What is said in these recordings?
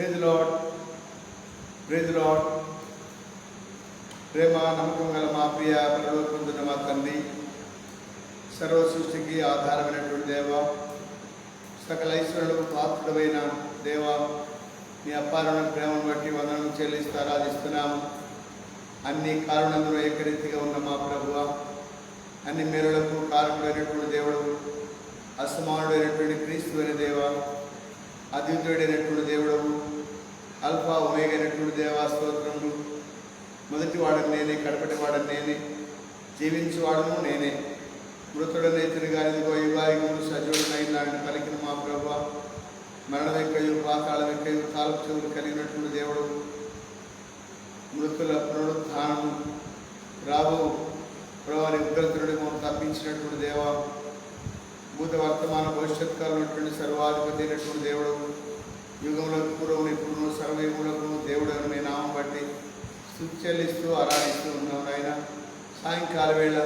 Praise Lord, praise Lord. ప్రేమ నమ్మకం గల మా ప్రియ పరలోకమందున్న మా తండ్రి, సర్వ సృష్టికి ఆధారమైనటువంటి దేవ, సకల ఐశ్వర్యులకు పాత్రుడమైన దేవ, మీ అపారమైన ప్రేమను బట్టి వందనం చెల్లిస్తూ ఆరాధిస్తున్నాము. అన్ని కారణంలో ఏకరీతిగా ఉన్న మా ప్రభువ, అన్ని మేలులకు కారకుడైనటువంటి దేవుడు, అసమానుడైనటువంటి క్రీస్తు అనే దేవ, అద్వితీయుడైనటువంటి దేవుడు, అల్ఫా ఒమేగా అయినటువంటి దేవా స్తోత్రములు. మొదటి వాడని నేనే, కడపటి వాడని నేనే, జీవించేవాడను నేనే, మృతుడనైతుని గానిదిగో యుగాయుగములు సజీవుడనైనాడని పలికిన మా ప్రభువ, మరణం ఎక్కయు పాతాళం ఎక్కయు తాలపు చెవులు కలిగినటువంటి దేవుడు, మృతుల పునరుత్థానము రాబో ప్రభువారి ఉగ్రతుడి మనం తప్పించినటువంటి దేవ, భూత వర్తమాన భవిష్యత్ కాలం ఉన్నటువంటి సర్వాధిపతి అయినటువంటి దేవుడు, యుగములకు పూర్వం ఇప్పుడు సర్వయుగములకు దేవుడు అని మీ నామం బట్టి స్తుతి చెల్లిస్తూ ఆరాధిస్తూ ఉన్నాం. ఆయన సాయంకాల వేళ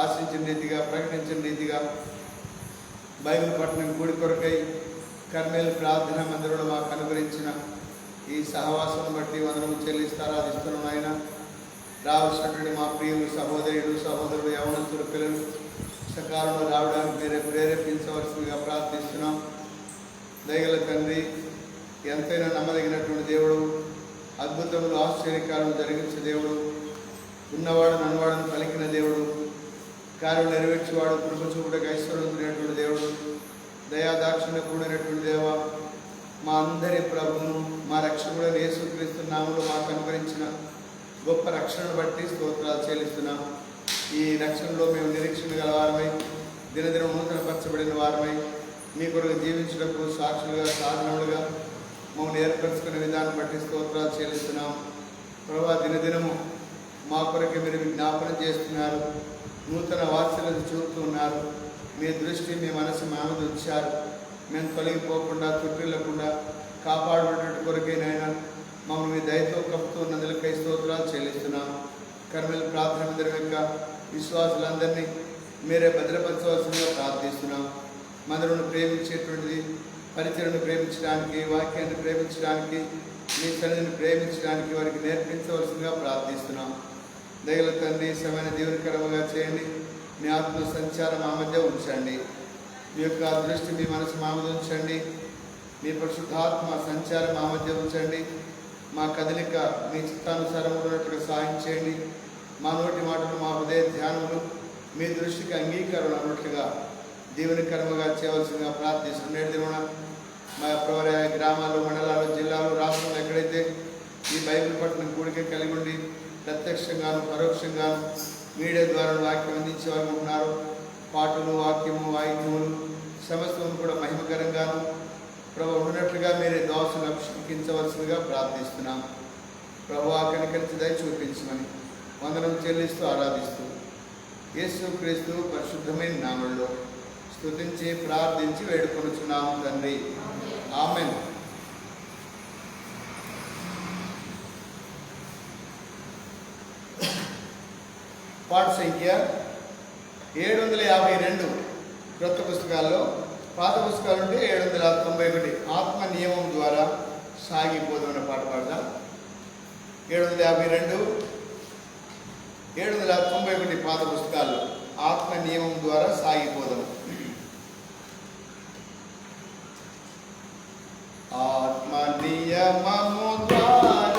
ఆశించిన రీతిగా, ప్రకటించిన రీతిగా బైబిల్ పట్టణం కూడి కొరకై కర్మేలు ప్రార్థన మందిరంలో మాకు అనుగ్రహించిన ఈ సహవాసం బట్టి వందనము చెల్లిస్తూ ఆరాధిస్తున్నాం. ఆయన రావాల్సినటువంటి మా ప్రియులు, సహోదరులు, యవనస్తులు, పిల్లలు సకాలంలో రావడానికి మీరే ప్రేరేపించవలసిందిగా ప్రార్థిస్తున్నాం. దయగల తండ్రి, ఎంతైనా నమ్మదగినటువంటి దేవుడు, అద్భుతములు ఆశ్చర్యకాలను జరిగించే దేవుడు, ఉన్నవాడు నన్నవాడని పలికిన దేవుడు, కార్యం నెరవేర్చేవాడు, కృప చూపుటకు ఐశ్వర్యుడైనటువంటి దేవుడు, దయాదాక్షిణ్య కూడినటువంటి దేవ, మా అందరి ప్రభువును, మా రక్షకుడైన యేసుక్రీస్తు నామములో మాకు అనుగ్రహించిన గొప్ప రక్షణను బట్టి స్తోత్రాలు చెల్లిస్తున్నాం. ఈ రక్షణలో మేము నిరీక్షణ గల వారమై, దినదినం నూతనపరచబడిన వారమై, మీ కొరకు జీవించడానికి సాక్షులుగా, సాధనలుగా మమ్మల్ని ఏర్పరచుకునే విధానం బట్టి స్తోత్రాలు చెల్లిస్తున్నాం. ప్రభా, దినదినము మా కొరకు మీరు విజ్ఞాపన చేస్తున్నారు, నూతన వాత్సల్యత చూపుతున్నారు. మీ దృష్టి, మీ మనసు మా మీద ఉంచారు. మేము తొలగిపోకుండా, తుట్టిల్లకుండా కాపాడుకునేటువంటి కొరకేనైనా మమ్మల్ని మీ దయతో కప్పుతూ ఉన్నందులకై స్తోత్రాలు చెల్లిస్తున్నాం. కర్మేలు ప్రార్థన మందిరం యొక్క విశ్వాసులందరినీ మీరే భద్రపరచవలసిందిగా ప్రార్థిస్తున్నాం. మందిరమును ప్రేమించేటువంటిది, పరిచయను ప్రేమించడానికి, వాక్యాన్ని ప్రేమించడానికి, మీ సన్నిధిని ప్రేమించడానికి వారికి నేర్పించవలసిందిగా ప్రార్థిస్తున్నాం. దయగల తండ్రి, సమయాన్ని దీవెనకరముగా చేయండి. మీ ఆత్మ సంచారం మా మధ్య ఉంచండి. మీ యొక్క దృష్టి, మీ మనసు మా మధ్య ఉంచండి. మీ పరిశుద్ధాత్మ సంచారం మా మధ్య ఉంచండి. మా కదలిక మీ చిత్తానుసారం ఉన్నట్టుగా సహాయం చేయండి. మా నోటి మాటలు, మా హృదయ ధ్యానములు మీ దృష్టికి అంగీకారం అన్నట్లుగా దీవెనకరముగా చేయవలసిందిగా ప్రార్థిస్తున్నాం. నేటి దిన మా ప్రవర గ్రామాలు, మండలాలు, జిల్లాలు, రాష్ట్రంలో ఎక్కడైతే ఈ బైబిల్ పట్టణం కూడిక కలిగి ఉండి ప్రత్యక్షంగాను పరోక్షంగాను మీడియా ద్వారా వాక్యం అందించే వారు ఉంటున్నారు, పాటలు, వాక్యము, వాయిద్యములు సమస్తము కూడా మహిమకరంగాను ప్రభు ఉన్నట్లుగా మీరే దోషను అభిషేకించవలసిందిగా ప్రార్థిస్తున్నాం. ప్రభు కనికరించి దయ చూపించమని వందనం చెల్లిస్తూ ఆరాధిస్తూ యేసుక్రీస్తు పరిశుద్ధమైన నామములో స్తుతించి ప్రార్థించి వేడుకొనుచున్నాము తండ్రి, ఆమేన్. పాఠ సంఖ్య 752 క్రొత్త పుస్తకాల్లో. పాత పుస్తకాలు ఉంటే 791 ఆత్మ నియమం ద్వారా సాగిపోతున్న పాట పాడదాం. 752, 791 పాత పుస్తకాల్లో ఆత్మ నియమం ద్వారా సాగిపోదాం. ఆత్మ నియమము ద్వారా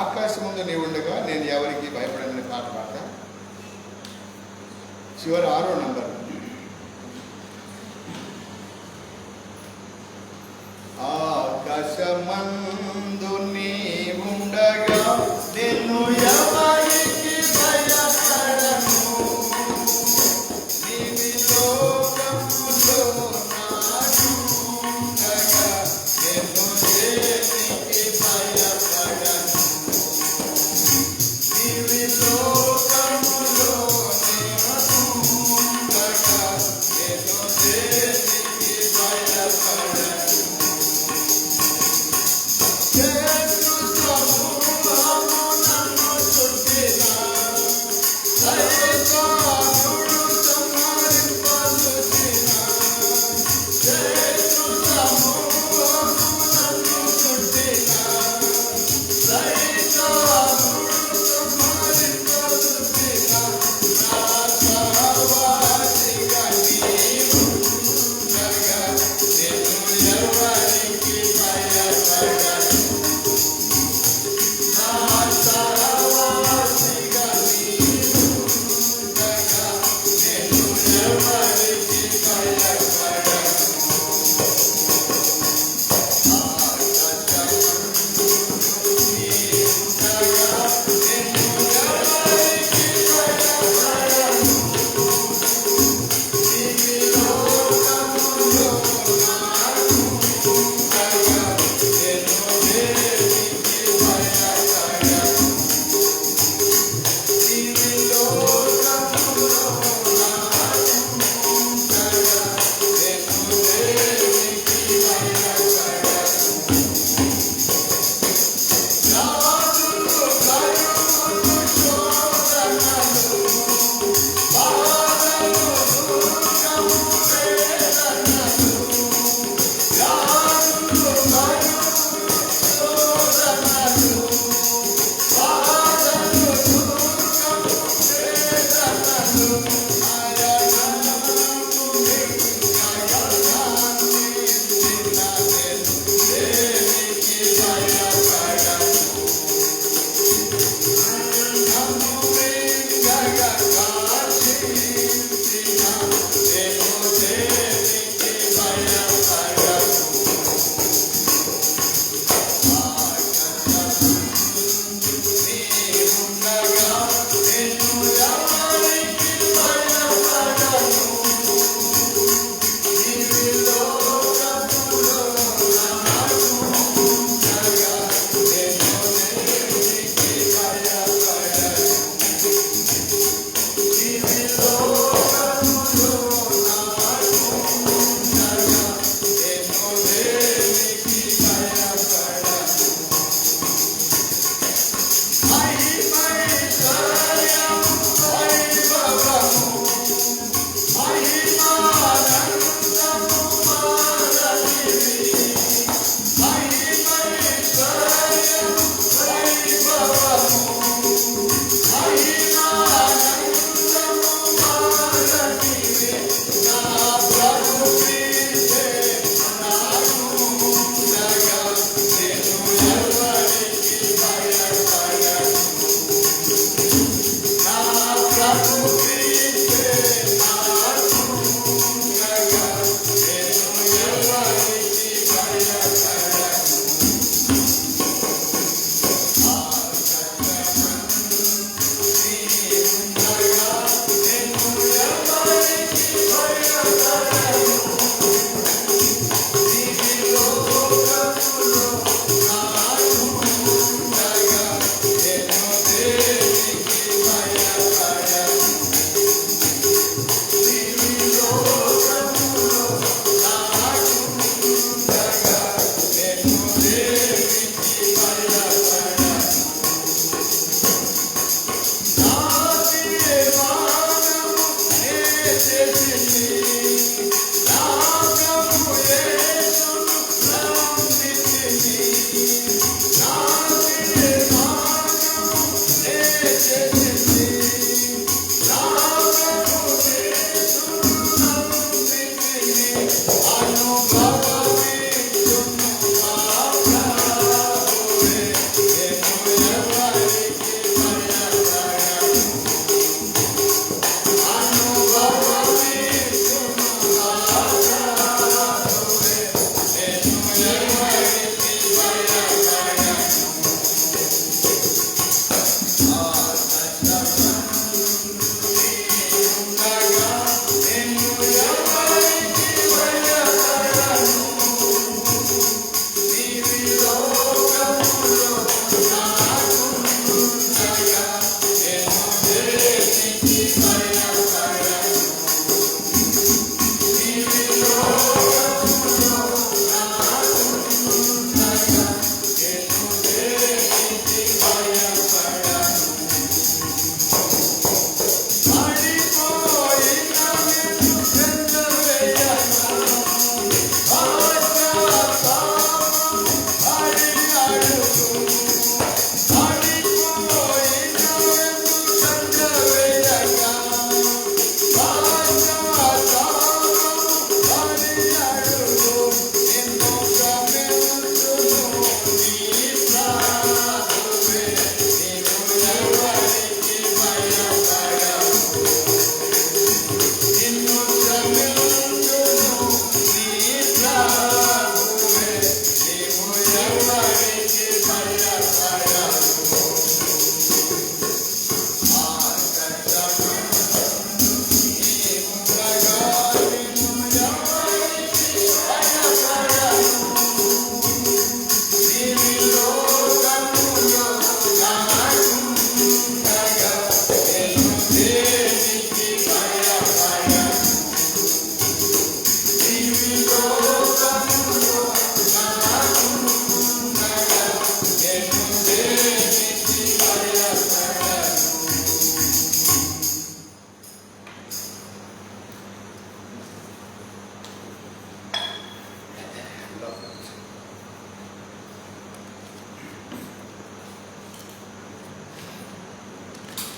ఆకాశమందు నీవుండగా నేను ఎవరికి భయపడని పాట పాట. చివరి 6వ నంబర్. ఆకాశమందు నీవుండగా నేను ఎవరికి భయపడను, నీవి లోకములో నాకుండగా నేను దేనికి భయపడను, నీవి లోకములో నాకుండగా నేను దేనికి భయపడను.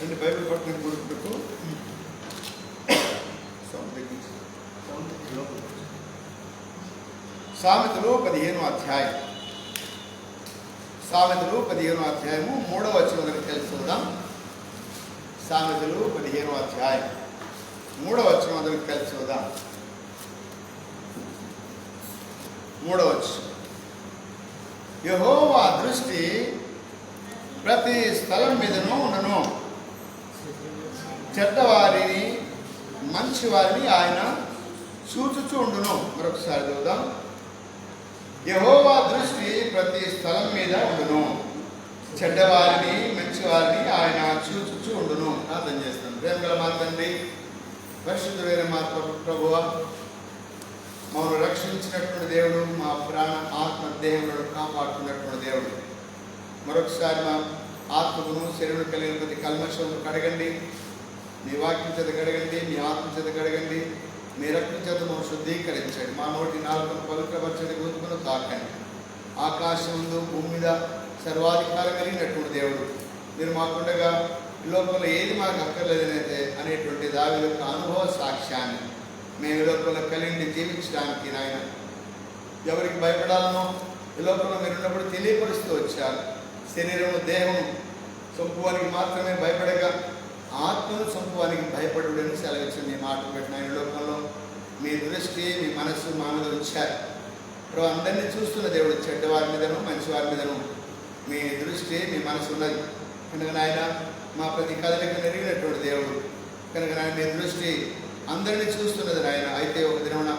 రెండు బైబిల్ పట్టణం కొడుకు సామెతలు 15వ అధ్యాయం. సామెతలు 15వ అధ్యాయము 3వ వచనం దగ్గర తెలుసుకుందాం. సామెతలు 15వ అధ్యాయం 3వ వచనం దగ్గర తెలుసుకుందాం. 3వ వచనం. యెహోవా దృష్టి ప్రతి స్థలం మీదను ఉండను, చెడ్డవారిని మంచివారిని ఆయన చూచుచూ ఉండును. మరొకసారి చూద్దాం. యెహోవా దృష్టి ప్రతి స్థలం మీద ఉండును, చెడ్డవారిని మంచివారిని ఆయన చూచుచూ ఉండును. ప్రార్థన చేస్తాను. ప్రేమగల మా తండ్రి, పరిశుద్ధమైన మా ప్రభువా, మమ్మల్ని రక్షించినటువంటి దేవుడు, మా ప్రాణ ఆత్మ దేహములను కాపాడుతున్నటువంటి దేవుడు, మరొకసారి మా ఆత్మకును శరీరం కలిగిన ప్రతి కల్మషము కడగండి. మీ వాక్యం చేత కడగండి, మీ ఆత్మ చేత కడగండి, మీ రక్తం చేత మమ్మల్ని శుద్ధీకరించండి. మా నోటి నాలుకను పవిత్రపరచండి, గొంతుకును తాకండి. ఆకాశం ముందు భూమి మీద సర్వాధికారం కలిగినటువంటి దేవుడు, మీరు మాకుండగా ఈ లోకంలో ఏది మాకు అక్కర్లేదనైతే అనేటువంటి దావీదు యొక్క అనుభవ సాక్ష్యాన్ని మేము ఈ లోకంలో కలిగి జీవించడానికి నాయన ఎవరికి భయపడాలనో ఈ లోకంలో మీరు ఉన్నప్పుడు తెలియపరుస్తూ వచ్చారు. శరీరము దేహము చంపువానికి మాత్రమే భయపడగా ఆత్మను చంపువానికి భయపడుడని సెలవించిన మీ మాట పెట్టిన ఈ లోకంలో మీ దృష్టి మీ మనస్సు మా మీద ఉంచారు. ఇప్పుడు అందరినీ చూస్తున్న దేవుడు, చెడ్డవారి మీదను మంచివారి మీదను మీ దృష్టి మీ మనసు ఉన్నది కనుక నాయన మా ప్రతి కదలిక నెరిగినటువంటి దేవుడు కనుక నాయన మీ దృష్టి అందరినీ చూస్తున్నది నాయన. అయితే ఒక దినమున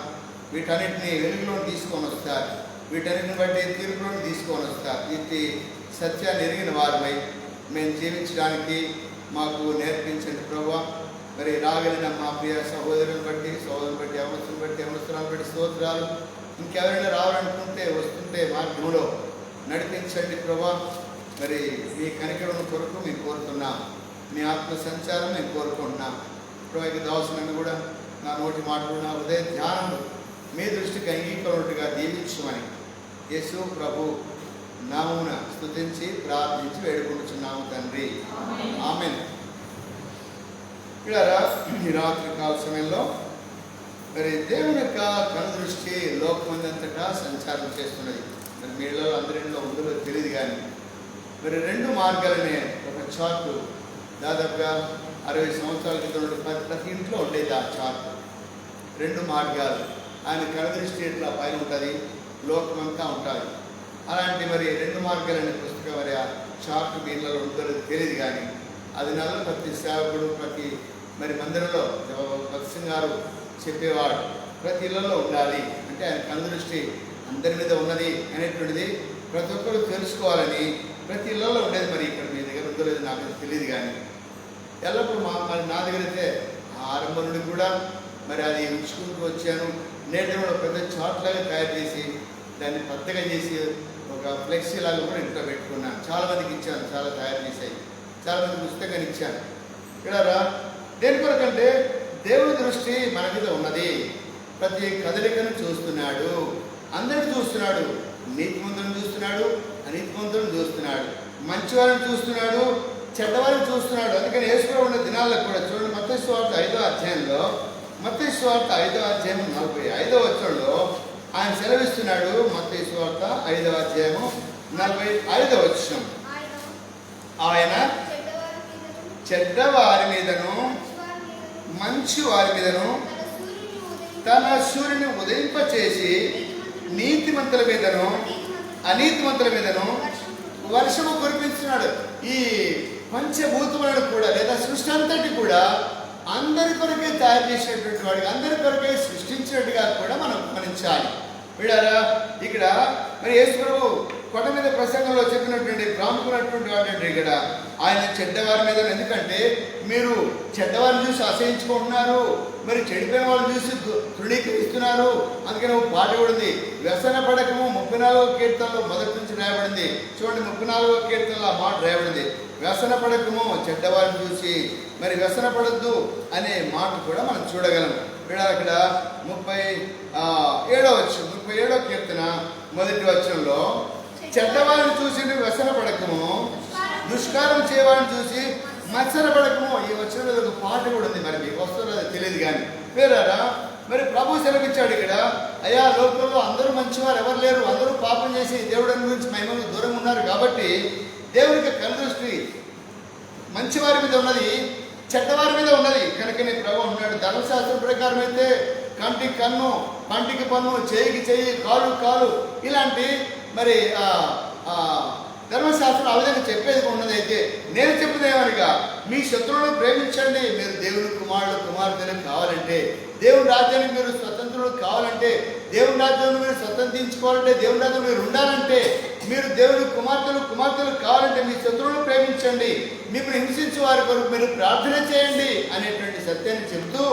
వీటన్నిటిని వెలుగులో తీసుకొని వస్తారు, వీటన్నిటిని బట్టి తీర్పులను తీసుకొని వస్తారు. ఇది సత్యాన్ని ఎరిగిన వారమై మేము జీవించడానికి మాకు నేర్పించండి ప్రభువా. మరి రాగలిగిన మా ప్రియ సహోదరులను బట్టి అవసరం బట్టి అవసరాలను బట్టి స్తోత్రాలు. ఇంకెవరైనా రావాలనుకుంటే వస్తుంటే మార్గంలో నడిపించండి ప్రభువా. మరి మీ కనికరం కొరకు మేము కోరుతున్నాం, మీ ఆత్మ సంచారం మేము కోరుకుంటున్నాం. ప్రభుకి దాసులను కూడా నా నోటి మాటలు నా హృదయ ధ్యానం మీ దృష్టికి అంగీకరణగా దీవించమని యేసు ప్రభు నామమున స్తుతించి ప్రార్థించి వేడుకుంటున్నాము తండ్రి, ఆమేన్. ఇలా ఈ రాత్రి కాల సమయంలో మరి దేవుని యొక్క కనుదృష్టి లోకమందంతటా సంచారం చేస్తున్నది. మరి మీలో అందరిలో ఉందో తెలియదు కానీ మరి 2 మార్గాలనే ఒక చార్టు దాదాపుగా 60 సంవత్సరాల క్రితం ప్రతి ఇంట్లో ఉండేది. ఆ చార్ట్ 2 మార్గాలు. ఆయన కనుదృష్టి ఇట్లా పైన ఉంటుంది, లోకమంతా ఉంటుంది. అలాంటి మరి 2 మార్గాలనే పుస్తకం మరి ఆ చార్ట్ మీలో ఉందో తెలియదు కానీ అది నెలలో ప్రతి సేవకుడు ప్రతి మరి మందిరంలో భక్సింగ్ గారు చెప్పేవాడు ప్రతి ఇళ్లలో ఉండాలి. అంటే ఆయన కనుదృష్టి అందరి మీద ఉన్నది అనేటువంటిది ప్రతి ఒక్కరు తెలుసుకోవాలని ప్రతి ఇళ్లలో ఉండేది. మరి ఇక్కడ మీ దగ్గర ఉందో లేదు నాకు తెలియదు కానీ ఎల్లప్పుడూ మరి నా దగ్గర అయితే ఆరంభం నుండి కూడా మరి అది ఉంచుకుంటూ వచ్చాను. నేటి కూడా పెద్ద చార్ట్ లాగా తయారు చేసి దాన్ని పెద్దగా చేసి ఒక ఫ్లెక్సీ లాగా కూడా ఇంట్లో పెట్టుకున్నాను. చాలామందికి ఇచ్చాను, చాలా తయారు చేశాయి, చాలామంది పుస్తకాన్ని ఇచ్చాను. ఇక్కడ దేని కొరకంటే దేవుని దృష్టి మన మీద ఉన్నది. ప్రతి కదలికను చూస్తున్నాడు, అందరిని చూస్తున్నాడు. నీతిమంతులను చూస్తున్నాడు, అనీతిమంతులను చూస్తున్నాడు, మంచివారిని చూస్తున్నాడు, చెడ్డవారిని చూస్తున్నాడు. అందుకని యేసుప్రభు ఉన్న దినాల్లో కూడా చూడండి, మత్తయి సువార్త 5వ అధ్యాయంలో, మత్తయి సువార్త 5వ అధ్యాయం 45వ వచనంలో ఆయన సెలవిస్తున్నాడు. మత్తయి సువార్త 5వ అధ్యాయము 45వ వచనం, ఆయన చెడ్డవారి మీదను మంచి వారి మీదను తన సూర్యుని ఉదయింపచేసి నీతిమంతుల మీదను అనీతిమంతుల మీదను వర్షము కురిపిస్తున్నాడు. ఈ పంచభూతములను కూడా లేదా సృష్టి అంతటి కూడా అందరి కొరకే తయారు చేసినటువంటి వాడికి, అందరి కొరకే సృష్టించినట్టుగా కూడా మనం గమనించాలి. వీడారా ఇక్కడ మరి యేసు ప్రభు కొండ మీద ప్రసంగంలో చెప్పినటువంటి ప్రాముఖ్యమైనటువంటి వాడు ఇక్కడ ఆయన చెడ్డవారి మీద. ఎందుకంటే మీరు చెడ్డవారిని చూసి అసహించుకుంటున్నారు, మరి చెడిపోయిన వాళ్ళని చూసి తృణీకరిస్తున్నారు. అందుకని ఒక పాట కూడా ఉంది, వ్యసన పడకము 34వ కీర్తనలో మొదటి నుంచి రాయబడింది. చూడండి 34వ కీర్తనలో ఆ మాట రాయబడింది, వ్యసన పడకము చెడ్డవారిని చూసి మరి వ్యసన పడద్దు అనే మాట కూడా మనం చూడగలం. ఇక్కడ 37వ కీర్తన మొదటి వచనంలో చెడ్డవారిని చూసి వ్యసన పడకము, దుష్కారం చేయవారిని చూసి మత్సర పడకము. ఈ వచనంలో ఒక పాట కూడా ఉంది, మరి మీకు వస్తుందో అది తెలియదు కానీ వేరారా మరి ప్రభు సెలవిచ్చాడు ఇక్కడ, అయ్యా లోకంలో అందరూ మంచివారు ఎవరు లేరు, అందరూ పాపం చేసి దేవుడిని గురించి మహిమకు దూరంగా ఉన్నారు. కాబట్టి దేవునికి కనుదృష్టి మంచివారి మీద ఉన్నది, చెడ్డవారి మీద ఉన్నది. కనుకనే ప్రభు ఉన్నాడు. ధర్మశాస్త్రం ప్రకారం అయితే కంటికి కన్ను, పంటికి పన్ను, చేయికి చెయ్యి, కాలు కాలు, ఇలాంటి మరి ధర్మశాస్త్రం ఆ విధంగా చెప్పేది ఉన్నదైతే నేను చెప్పినదేమనగా మీ శత్రువులను ప్రేమించండి. మీరు దేవుని కుమారుడు కుమార్తెలు కావాలంటే, దేవుని రాజ్యానికి మీరు స్వతంత్రులు కావాలంటే, దేవుని రాజ్యాన్ని మీరు స్వతంత్రించుకోవాలంటే, దేవుని రాజ్యం మీరు ఉండాలంటే, మీరు దేవుని కుమార్తెలు కావాలంటే మీ శత్రువులను ప్రేమించండి, మిమ్మల్ని హింసించే వారి కొరకు మీరు ప్రార్థన చేయండి అనేటువంటి సత్యాన్ని చెబుతూ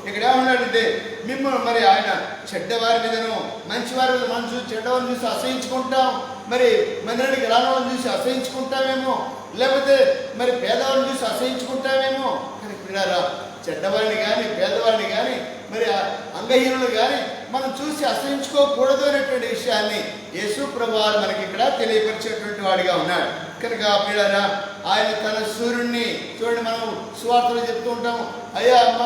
ఇక్కడ ఏమన్నాడంటే మిమ్మల్ని మరి ఆయన చెడ్డవారి మీదను మంచివారి మీద మనం చూసి చెడ్డవారిని చూసి అసహించుకుంటాం, మరి మందిరానికి రానవాళ్ళని చూసి అసహించుకుంటామేమో, లేకపోతే మరి పేదవారిని చూసి అసహించుకుంటామేమో. కానీ పిల్లారా చెడ్డవారిని కానీ పేదవారిని కానీ మరి అంగహీనులు కానీ మనం చూసి అసహించుకోకూడదు అనేటువంటి విషయాన్ని యేసు ప్రభువారు మనకి ఇక్కడ తెలియపరిచేటువంటి వాడిగా ఉన్నాడు. కనుక పిల్లారా ఆయన తన సూర్యుడిని చూడండి, మనం సువార్తలు చెప్తూ ఉంటాము, అయ్యా అమ్మ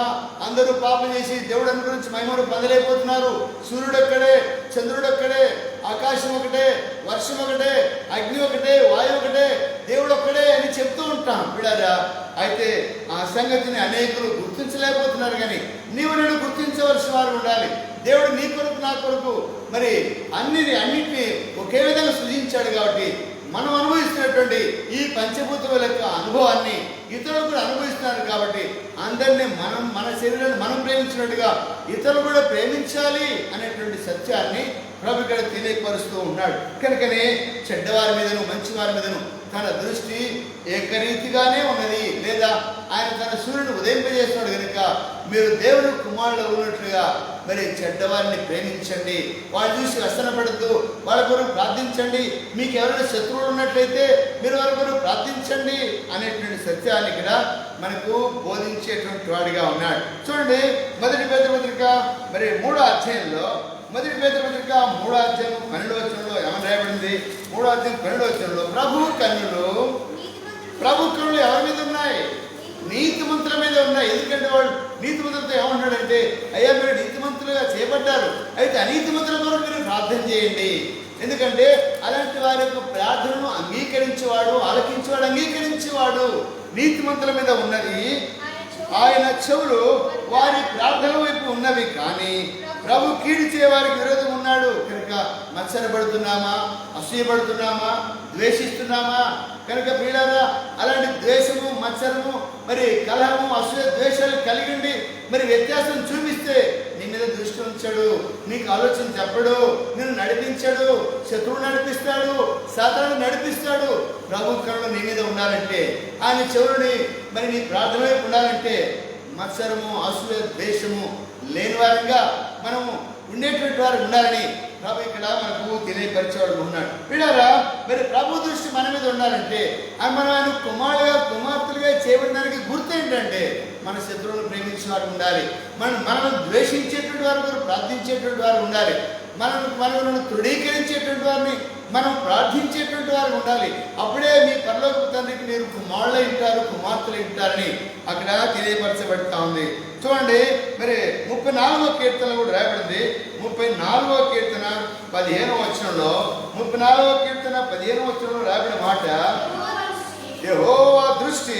అందరూ పాపం చేసి దేవుడిని గురించి మహిమను పొందలేకపోతున్నారు, సూర్యుడు ఒక్కడే, చంద్రుడు ఒక్కడే, ఆకాశం ఒకటే, వర్షం ఒకటే, అగ్ని ఒకటే, వాయువు ఒకటే, దేవుడు ఒక్కడే అని చెప్తూ ఉంటాం పిల్లారా. అయితే ఆ సంగతిని అనేకులు గుర్తించలేకపోతున్నారు. కానీ నీవు నేను గుర్తించవలసిన వారు ఉండాలి. దేవుడు నీ కొరకు నా కొరకు మరి అన్నిటినీ ఒకే విధంగా సృజించాడు. కాబట్టి మనం అనుభవిస్తున్నటువంటి ఈ పంచభూతముల యొక్క అనుభవాన్ని ఇతరులు కూడా అనుభవిస్తున్నారు. కాబట్టి అందరినీ మన శరీరాన్ని మనం ప్రేమించినట్టుగా ఇతరులు కూడా ప్రేమించాలి అనేటువంటి సత్యాన్ని ప్రభు ఇక్కడ తెలియపరుస్తూ ఉన్నాడు. కనుకనే చెడ్డవారి మీదను మంచివారి మీదను తన దృష్టి ఏకరీతిగానే ఉన్నది. లేదా ఆయన తన సూర్యుని ఉదయింపజేస్తున్నాడు. కనుక మీరు దేవుని కుమారులు ఉన్నట్లుగా మరి చెడ్డవారిని ప్రేమించండి, వాళ్ళు చూసి వ్యసనపడద్దు, వాళ్ళ కొరకు ప్రార్థించండి, మీకు ఎవరైనా శత్రువులు ఉన్నట్లయితే మీరు వారి కొరకు ప్రార్థించండి అనేటువంటి సత్యాన్ని ఇక్కడ మనకు బోధించేటువంటి వాడిగా ఉన్నాడు. చూడండి మొదటి పేతురుపత్రిక మరి 3వ అధ్యాయంలో, మొదటి పేతురుపత్రిక 3వ అధ్యాయం 12వ వచనంలో ఏమని రాయబడింది? 3వ అధ్యాయం 12వ వచనంలో ప్రభు కన్నులు ఎవరి మీద ఉన్నాయి? నీతిమంతుల మీద ఉన్నాయి. ఎందుకంటే వాడు నీతిమంతులతో ఏమంటున్నాడంటే, అయ్యా మీరు నీతిమంతులుగా చేపట్టారు, అయితే అనీతిమంతుల కొరకు మీరు ప్రార్థన చేయండి. ఎందుకంటే అలాంటి వారి యొక్క ప్రార్థనను అంగీకరించేవాడు, ఆలకించేవాడు, అంగీకరించేవాడు నీతిమంతుల మీద ఉన్నది. ఆయన చెవులు వారి ప్రార్థన వైపు ఉన్నవి, కానీ ప్రభు కీడు చేయవారికి విరోధం ఉన్నాడు. కనుక మత్సరపడుతున్నామా, అసూయపడుతున్నామా, ద్వేషిస్తున్నామా? కనుక ప్రియులారా, అలాంటి ద్వేషము, మత్సరము, మరి కలహము, అసూయ, ద్వేషాలు కలిగి మరి వ్యత్యాసం చూపిస్తే నీ మీద దృష్టి ఉంచాడు, నీకు ఆలోచన చెప్పడు, నిన్ను నడిపించాడు, శత్రువు నడిపిస్తాడు, సాతాను నడిపిస్తాడు. ప్రభు కరుణ నీ మీద ఉండాలంటే, ఆయన చెవులని మరి నీ ప్రార్థన వైపు ఉండాలంటే మత్సరము, అసూయ, ద్వేషము లేని వారంగా మనము ఉండేటువంటి వారు ఉండాలని ప్రభు ఇక్కడ మనకు తెలియపరిచేవాడు ఉన్నాడు. వీడారా, మరి ప్రభు దృష్టి మన మీద ఉండాలంటే మనం ఆయన కుమారులుగా, కుమార్తెలుగా చేయబడడానికి గుర్తు ఏంటంటే మన శత్రువులను ప్రేమించిన వారు ఉండాలి, మనల్ని ద్వేషించేటువంటి వారు, ప్రార్థించేటువంటి వారు ఉండాలి, మనల్ని తృఢీకరించేటువంటి వారిని మనం ప్రార్థించేటువంటి వారు ఉండాలి. అప్పుడే మీ పరలోకపు తండ్రికి మీరు కుమారులు ఉంటారు, కుమార్తెలు ఉంటారని అక్కడ తెలియపరచబడతా ఉంది. చూడండి, మరి 34వ కీర్తన కూడా రాయబడింది. 34వ కీర్తన 15వ వచనంలో, 34వ కీర్తన 15వ వచనంలో రాయబడిన మాట, యెహోవా దృష్టి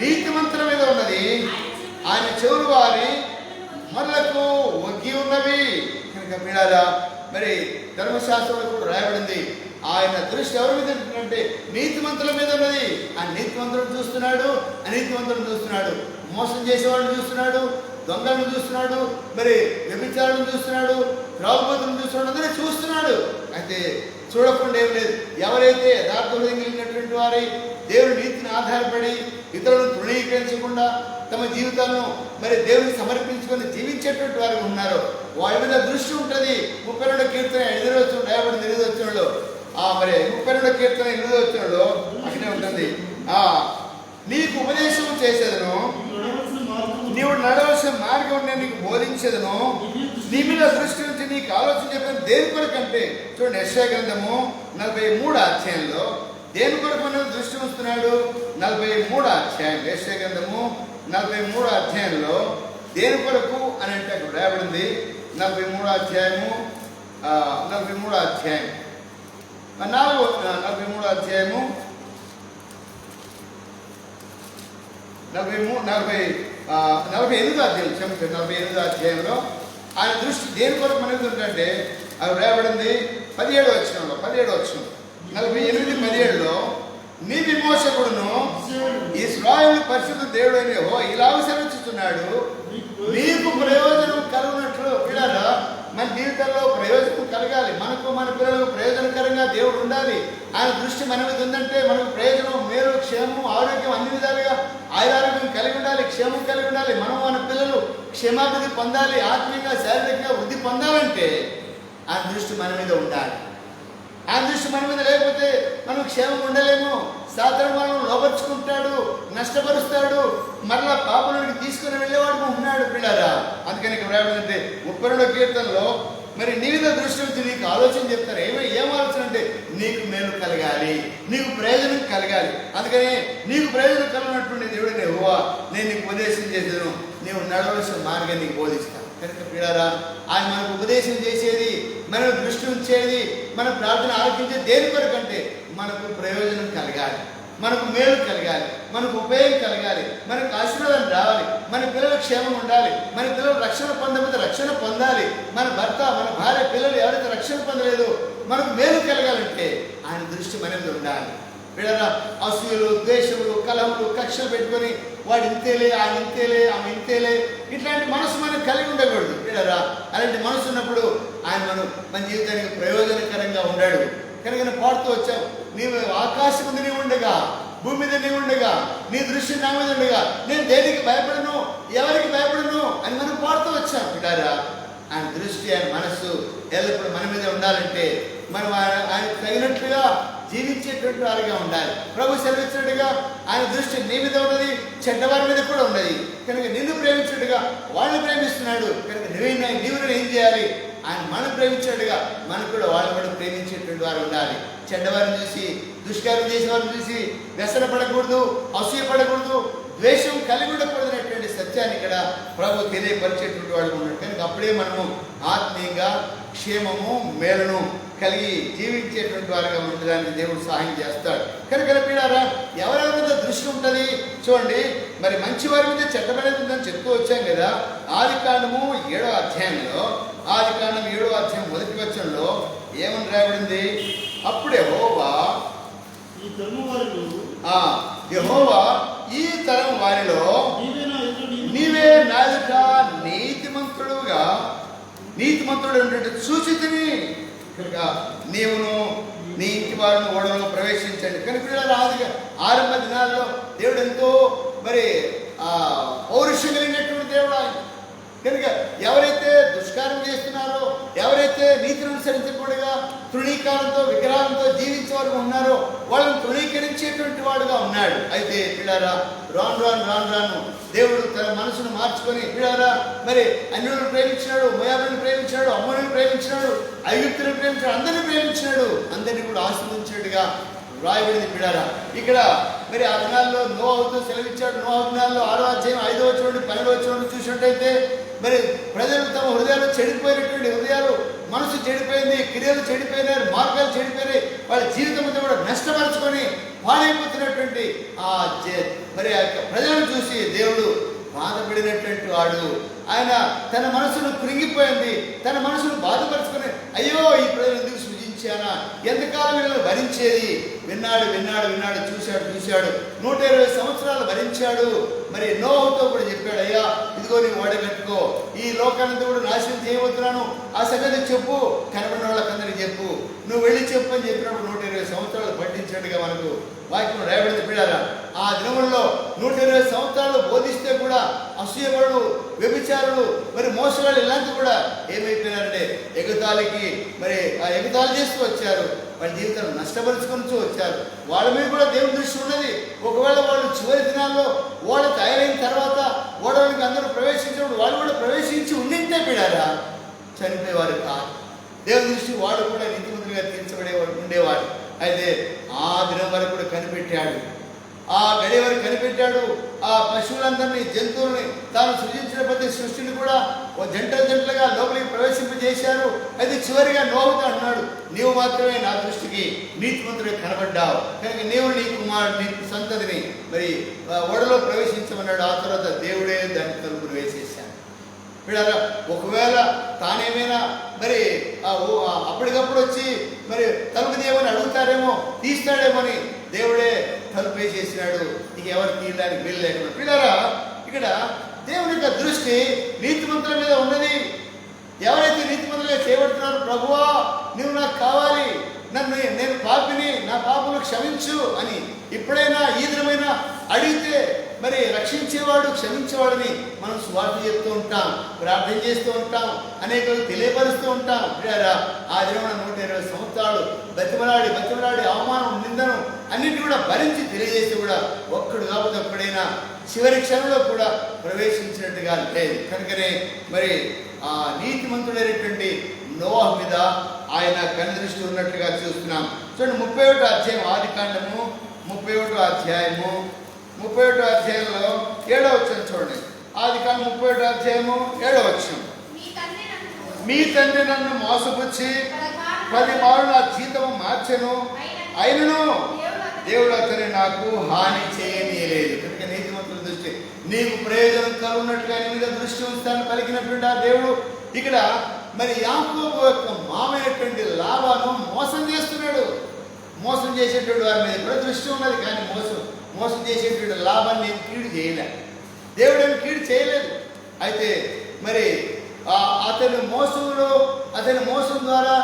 నీతిమంతుల మీద ఉన్నది, ఆయన చెవులు వారి మొర్లకు ఒగ్గి ఉన్నవి. కనుక మీడారా, మరి ధర్మశాస్త్రంలో కూడా రాయబడింది, ఆయన దృష్టి ఎవరి మీద ఉంటుందంటే నీతిమంతుల మీద ఉన్నది. ఆ నీతిమంతులను చూస్తున్నాడు, అనీతిమంతులను చూస్తున్నాడు, మోసం చేసేవాళ్ళని చూస్తున్నాడు, దొంగలను చూస్తున్నాడు, మరి వ్యభిచారులను చూస్తున్నాడు, త్రాగుబోతులను చూస్తున్నాడు, అందరూ చూస్తున్నాడు. అయితే చూడకుండా ఏం లేదు. ఎవరైతే యథార్థ హృదయం కలిగినటువంటి వారై దేవుని నీతిని ఆధారపడి ఇతరులను తృణీకరించకుండా తమ జీవితాలను మరి దేవునికి సమర్పించుకొని జీవించేటువంటి వారు ఉన్నారో వారి మీద దృష్టి ఉంటుంది. 32వ కీర్తన 8వ వచనం రాయబడింది. 8వ వచనంలో మరి 32వ కీర్తన 8వ వచనంలో అక్కడే ఉంటుంది, నీకు ఉపదేశం చేసేదను, నీవు నడవలసిన మార్గం నేను నీకు బోధించేదను, నీ మీద దృష్టి నుంచి నీకు ఆలోచన చెప్పిన దేని కొరకంటే. చూడండి, యెషయా గ్రంథము 43వ అధ్యాయంలో దేని కొరకు మనం దృష్టి ఉంచుతున్నాడు? 43వ అధ్యాయం, యెషయా గ్రంథము 43వ అధ్యాయంలో దేని కొరకు అని అంటే అక్కడ రాయబడింది. 43వ అధ్యాయము 43వ అధ్యాయం 43వ అధ్యాయము 48వ అధ్యాయం, క్షమించండి, 48వ అధ్యాయంలో ఆయన దృష్టి దేని కొరకు మనకి ఉంటుందంటే అది రాయబడింది 17వ వచనంలో. 17వ వచనం 48:17లో, నీ విమోచకుడును ఇశ్రాయేలు పరిశుద్ధ దేవుడైన యెహోవా ఇలాగ సెలవిస్తున్నాడు, నీకు ప్రయోజనం కలుగునట్లు. పిల్లరా, మన జీవితంలో ప్రయోజనం కలగాలి, మనకు మన పిల్లలకు ప్రయోజనకరంగా దేవుడు ఉండాలి. ఆయన దృష్టి మన మీద ఉందంటే మనకు ప్రయోజనం, మేలు, క్షేమం, ఆరోగ్యం అన్ని విధాలుగా ఆయురారోగ్యం కలిగి ఉండాలి, క్షేమం కలిగి ఉండాలి. మనం మన పిల్లలు క్షేమాభివృద్ధి పొందాలి, ఆత్మీయంగా, శారీరకంగా వృద్ధి పొందాలంటే ఆయన దృష్టి మన మీద ఉండాలి. ఆ దృష్టి మన మీద లేకపోతే మనం క్షేమం ఉండలేము. సాధారణ మనం లోపరుచుకుంటాడు, నష్టపరుస్తాడు, మరలా పాపలోనికి తీసుకుని వెళ్ళేవాడు ఉన్నాడు. పిల్లరా, అందుకని ఇక్కడ రాయబడిందంటే 32వ కీర్తనలో మరి నీ మీద దృష్టి వచ్చి నీకు ఆలోచన చెప్తారు. ఏం ఆలోచన అంటే నీకు మేలు కలగాలి, నీకు ప్రయోజనం కలగాలి. అందుకని నీకు ప్రయోజనం కలిగినటువంటి దేవుడు యెహోవా నేను నీకు ఉపదేశం చేసేను, నీవు నడవలసిన మార్గాన్ని నీకు బోధిస్తాను. కనుక పిల్లరా, ఆయన మనకు ఉపదేశం చేసేది, మనకు దృష్టి ఉంచేది, మన ప్రార్థన ఆలోచించేది దేని కొరకు అంటే మనకు ప్రయోజనం కలగాలి, మనకు మేలు కలగాలి, మనకు ఉపయోగం కలగాలి, మనకు ఆశీర్వాదం రావాలి, మన పిల్లల క్షేమం ఉండాలి, మన పిల్లలు రక్షణ పొందకపోతే రక్షణ పొందాలి, మన భర్త, మన భార్య, పిల్లలు ఎవరైతే రక్షణ పొందలేదు మనకు మేలు కలగాలంటే ఆయన దృష్టి మన మీద ఉండాలి. పిల్లల అసూయలు, ద్వేషములు, కలహములు, కక్షలు పెట్టుకొని వాడు ఇంతేలే, ఆయన ఇంతేలే, ఆమె ఇంతేలే, ఇట్లాంటి మనసు మనం కలిగి ఉండకూడదు. పిల్లరా, అలాంటి మనసు ఉన్నప్పుడు ఆయన మన జీవితానికి ప్రయోజనకరంగా ఉన్నాడు. కనుక పాడుతూ వచ్చావు, నీవు ఆకాశం మీద నీవు ఉండగా, భూమి మీద నీవు ఉండగా, నీ దృష్టి నా మీద ఉండగా నేను దేనికి భయపడను, ఎవరికి భయపడను అని మనం పాడుతూ వచ్చాం. పిల్లరా, ఆయన దృష్టి, ఆయన మనస్సు ఎల్లప్పుడూ మన మీద ఉండాలంటే మనం ఆయన తగినట్లుగా జీవించేటువంటి వారిగా ఉండాలి. ప్రభు సెలవిచ్చినట్టుగా ఆయన దృష్టి నీ మీద ఉన్నది, చెడ్డవారి మీద కూడా ఉన్నది. కనుక నిన్ను ప్రేమించినట్టుగా వాళ్ళని ప్రేమిస్తున్నాడు. కనుక నీవు ఏం చేయాలి? ఆయన మనం ప్రేమించినట్టుగా మనకు కూడా వాళ్ళు కూడా ప్రేమించేటువంటి వారు ఉండాలి. చెడ్డవారిని చూసి, దుష్కారం చేసే వారిని చూసి వ్యసన పడకూడదు, అసూయ పడకూడదు, ద్వేషం కలిగి ఉండకూడదనేటువంటి సత్యాన్ని ఇక్కడ ప్రభు తెలియపరిచేటువంటి వాడు ఉన్నాడు. కనుక అప్పుడే మనము ఆత్మీయంగా క్షేమము మేలును కలిగి జీవించేటువంటి వారిగా ఉండడానికి దేవుడు సహాయం చేస్తాడు. కనుక పిల్లారా, ఎవరెవరి మీద దృష్టి ఉంటుంది చూడండి. మరి మంచి వారి మీద చెడ్డమనేది ఉందని చెప్తూ వచ్చాం కదా. ఆదికాండము 7వ అధ్యాయంలో, ఆదికాండం 7వ అధ్యాయం 1వ వచనంలో ఏమని రాయబడింది? అప్పుడు యెహోవా ఈ తరం వారిలో నీవే నా ఎదుట నీతిమంతుడు సూచితిని కనుక నీవును నీ ఇంటి వారిని ఓడలో ప్రవేశించండి. కనుక ఆరంభ దినాల్లో దేవుడు ఎంతో మరి పౌరుషం కలిగినటువంటి దేవుడు ఆయన. కనుక ఎవరైతే దుష్కారం చేస్తున్నారో, ఎవరైతే నీతిని అనుసరించకుండా తృణీకారంతో విగ్రహాలతో జీవించే వారు ఉన్నారో వాళ్ళని తృణీకరించేటువంటి వాడుగా ఉన్నాడు. అయితే పిల్లారా, రాను దేవుడు తన మనసును మార్చుకొని పిల్లారా మరి అన్యులను ప్రేమించినాడు, మోయాబులను ప్రేమించినాడు, అమ్మోనులను ప్రేమించినాడు, ఐగుప్తులను ప్రేమించాడు, అందరినీ ప్రేమించినాడు, అందరినీ కూడా ఆశీర్వదించినట్టుగా రాయబడింది. పిల్లారా, ఇక్కడ మరి ఆ దినాల్లో నోవాహుతో సెలవిచ్చాడు. నోవాహు దినాల్లో 6వ అధ్యాయం 5వ వచనం 12వ వచనం చూసినట్టయితే మరి ప్రజలు తమ హృదయాలు చెడిపోయినటువంటి హృదయాలు, మనసు చెడిపోయింది, క్రియలు చెడిపోయినారు, మార్గాలు చెడిపోయినాయి, వాళ్ళ జీవితం అంతా కూడా నష్టపరుచుకొని పాడైపోతున్నటువంటి మరి ఆ ప్రజలను చూసి దేవుడు బాధపడినటువంటి వాడు. ఆయన తన మనసును కృంగిపోయింది, తన మనసును బాధపరుచుకొని అయ్యో ఈ ప్రజలు ఎందుకు సృజించానా, ఎంతకాలం వీళ్ళని భరించేది. విన్నాడు చూశాడు 120 సంవత్సరాలు భరించాడు. మరి నోహుతో కూడా చెప్పాడు, అయ్యా ఇదిగో నీవు వడగట్టుకో, ఈ లోకానంతా కూడా నాశనం చేయబోతున్నాను, ఆ సంగతి చెప్పు, కనబడిన వాళ్ళకందరికీ చెప్పు, నువ్వు వెళ్ళి చెప్పు అని చెప్పినప్పుడు 120 సంవత్సరాలు పట్టించినట్టుగా మనకు వాక్యం రాయబడింది. పిల్లారా, ఆ దినముల్లో 120 సంవత్సరాలు బోధిస్తే కూడా అసూయపడు, వ్యభిచారులు, మరి మోసగాళ్ళు ఇలాంటి కూడా ఏమైపోయినారంటే ఎగతాళికి మరి ఆ ఎగతాళి చేస్తూ వచ్చారు. వాళ్ళ జీవితాన్ని నష్టపరుచుకొని వచ్చారు. వాళ్ళ మీద కూడా దేవుని దృష్టి ఉన్నది. ఒకవేళ వాళ్ళు చివరి దినాల్లో ఓడ తయారైన తర్వాత ఓడలోకి అందరూ ప్రవేశించినప్పుడు వాళ్ళు కూడా ప్రవేశించి ఉండింటే పిల్లారా చనిపోయేవారు కాదు. దేవుని దృష్టి వాడు కూడా నీతిమంతులుగా తీర్చబడేవాడు ఉండేవాడు. అయితే ఆ దినం వరకు కూడా కనిపెట్టాడు, ఆ గడి వరకు కనిపెట్టాడు. ఆ పశువులందరినీ, జంతువుల్ని, తాను సృజించిన ప్రతి సృష్టిని కూడా జంటలుగా లోపలికి ప్రవేశింపజేశారు. అయితే చివరిగా నోహుతో అన్నాడు, నీవు మాత్రమే నా దృష్టికి నీతిమంతుడిగా కనబడ్డావు, కనుక నీవు నీ కుమారుడు నీ సంతతిని మరి ఓడలో ప్రవేశించమన్నాడు. ఆ తర్వాత దేవుడే దాన్ని తలుపును వేసేశాడు. పిల్లరా, ఒకవేళ తానేమైనా మరి అప్పటికప్పుడు వచ్చి మరి తలుపు తీయమని అడుగుతారేమో, తీస్తాడేమోని దేవుడే తలుపు వేసేసినాడు. ఇక ఎవరు తీయడానికి వీలు లేకుండా. పిల్లరా, ఇక్కడ దేవుని యొక్క దృష్టి నీతిమంతుల మీద ఉన్నది. ఎవరైతే నీతిమంతులుగా చేయబడుతున్నారో, ప్రభువా నువ్వు నాకు కావాలి, నేను పాపిని, నా పాపను క్షమించు అని ఎప్పుడైనా ఈ దినమైనా అడిగితే మరి రక్షించేవాడు, క్షమించేవాడని మనం స్వార్థ చెప్తూ ఉంటాం, ప్రార్థన చేస్తూ ఉంటాం, అనేకలు తెలియపరుస్తూ ఉంటాం. ఆ దినమైన 120 సంవత్సరాలు బతిమలాడి అవమానం, నిందను అన్నింటి కూడా భరించి తెలియజేసి కూడా ఒక్కడు కాకపోతే ఎప్పుడైనా చివరి క్షణంలో కూడా ప్రవేశించినట్టుగా లేదు. కనుకనే మరి ఆ నీతిమంతుడైనటువంటి నోవాహు మీద ఆయన కనుదృష్టి ఉన్నట్లుగా చూస్తున్నాం. చూడండి, 31వ అధ్యాయం, ఆదికాండము 31వ అధ్యాయము 31వ అధ్యాయంలో 7వ వచనం చూడండి. ఆదికాండం 31వ అధ్యాయము 7వ వచనం. మీ తండ్రి నన్ను మోసపుచ్చి 10 మార్లు నా జీతము మార్చెను, అయినను దేవుడు అతని నాకు హాని చేయనీయలేదు. కనుక నీతిమంతుల దృష్టి నీకు ప్రయోజనం కలుగున్నట్టుగా నీ మీద దృష్టి ఉంచుతాను పలికినటువంటి ఆ దేవుడు ఇక్కడ మరి యాకోబు యొక్క మామైనటువంటి లాబాను మోసం చేస్తున్నాడు. మోసం చేసేటువంటి వారి మీద కూడా దృష్టి ఉన్నది, కానీ మోసం చేసేటువంటి లాభాన్ని నేను కీడు చేయలే, దేవుడు ఏమి కీడు చేయలేదు. అయితే మరి అతని మోసం ద్వారా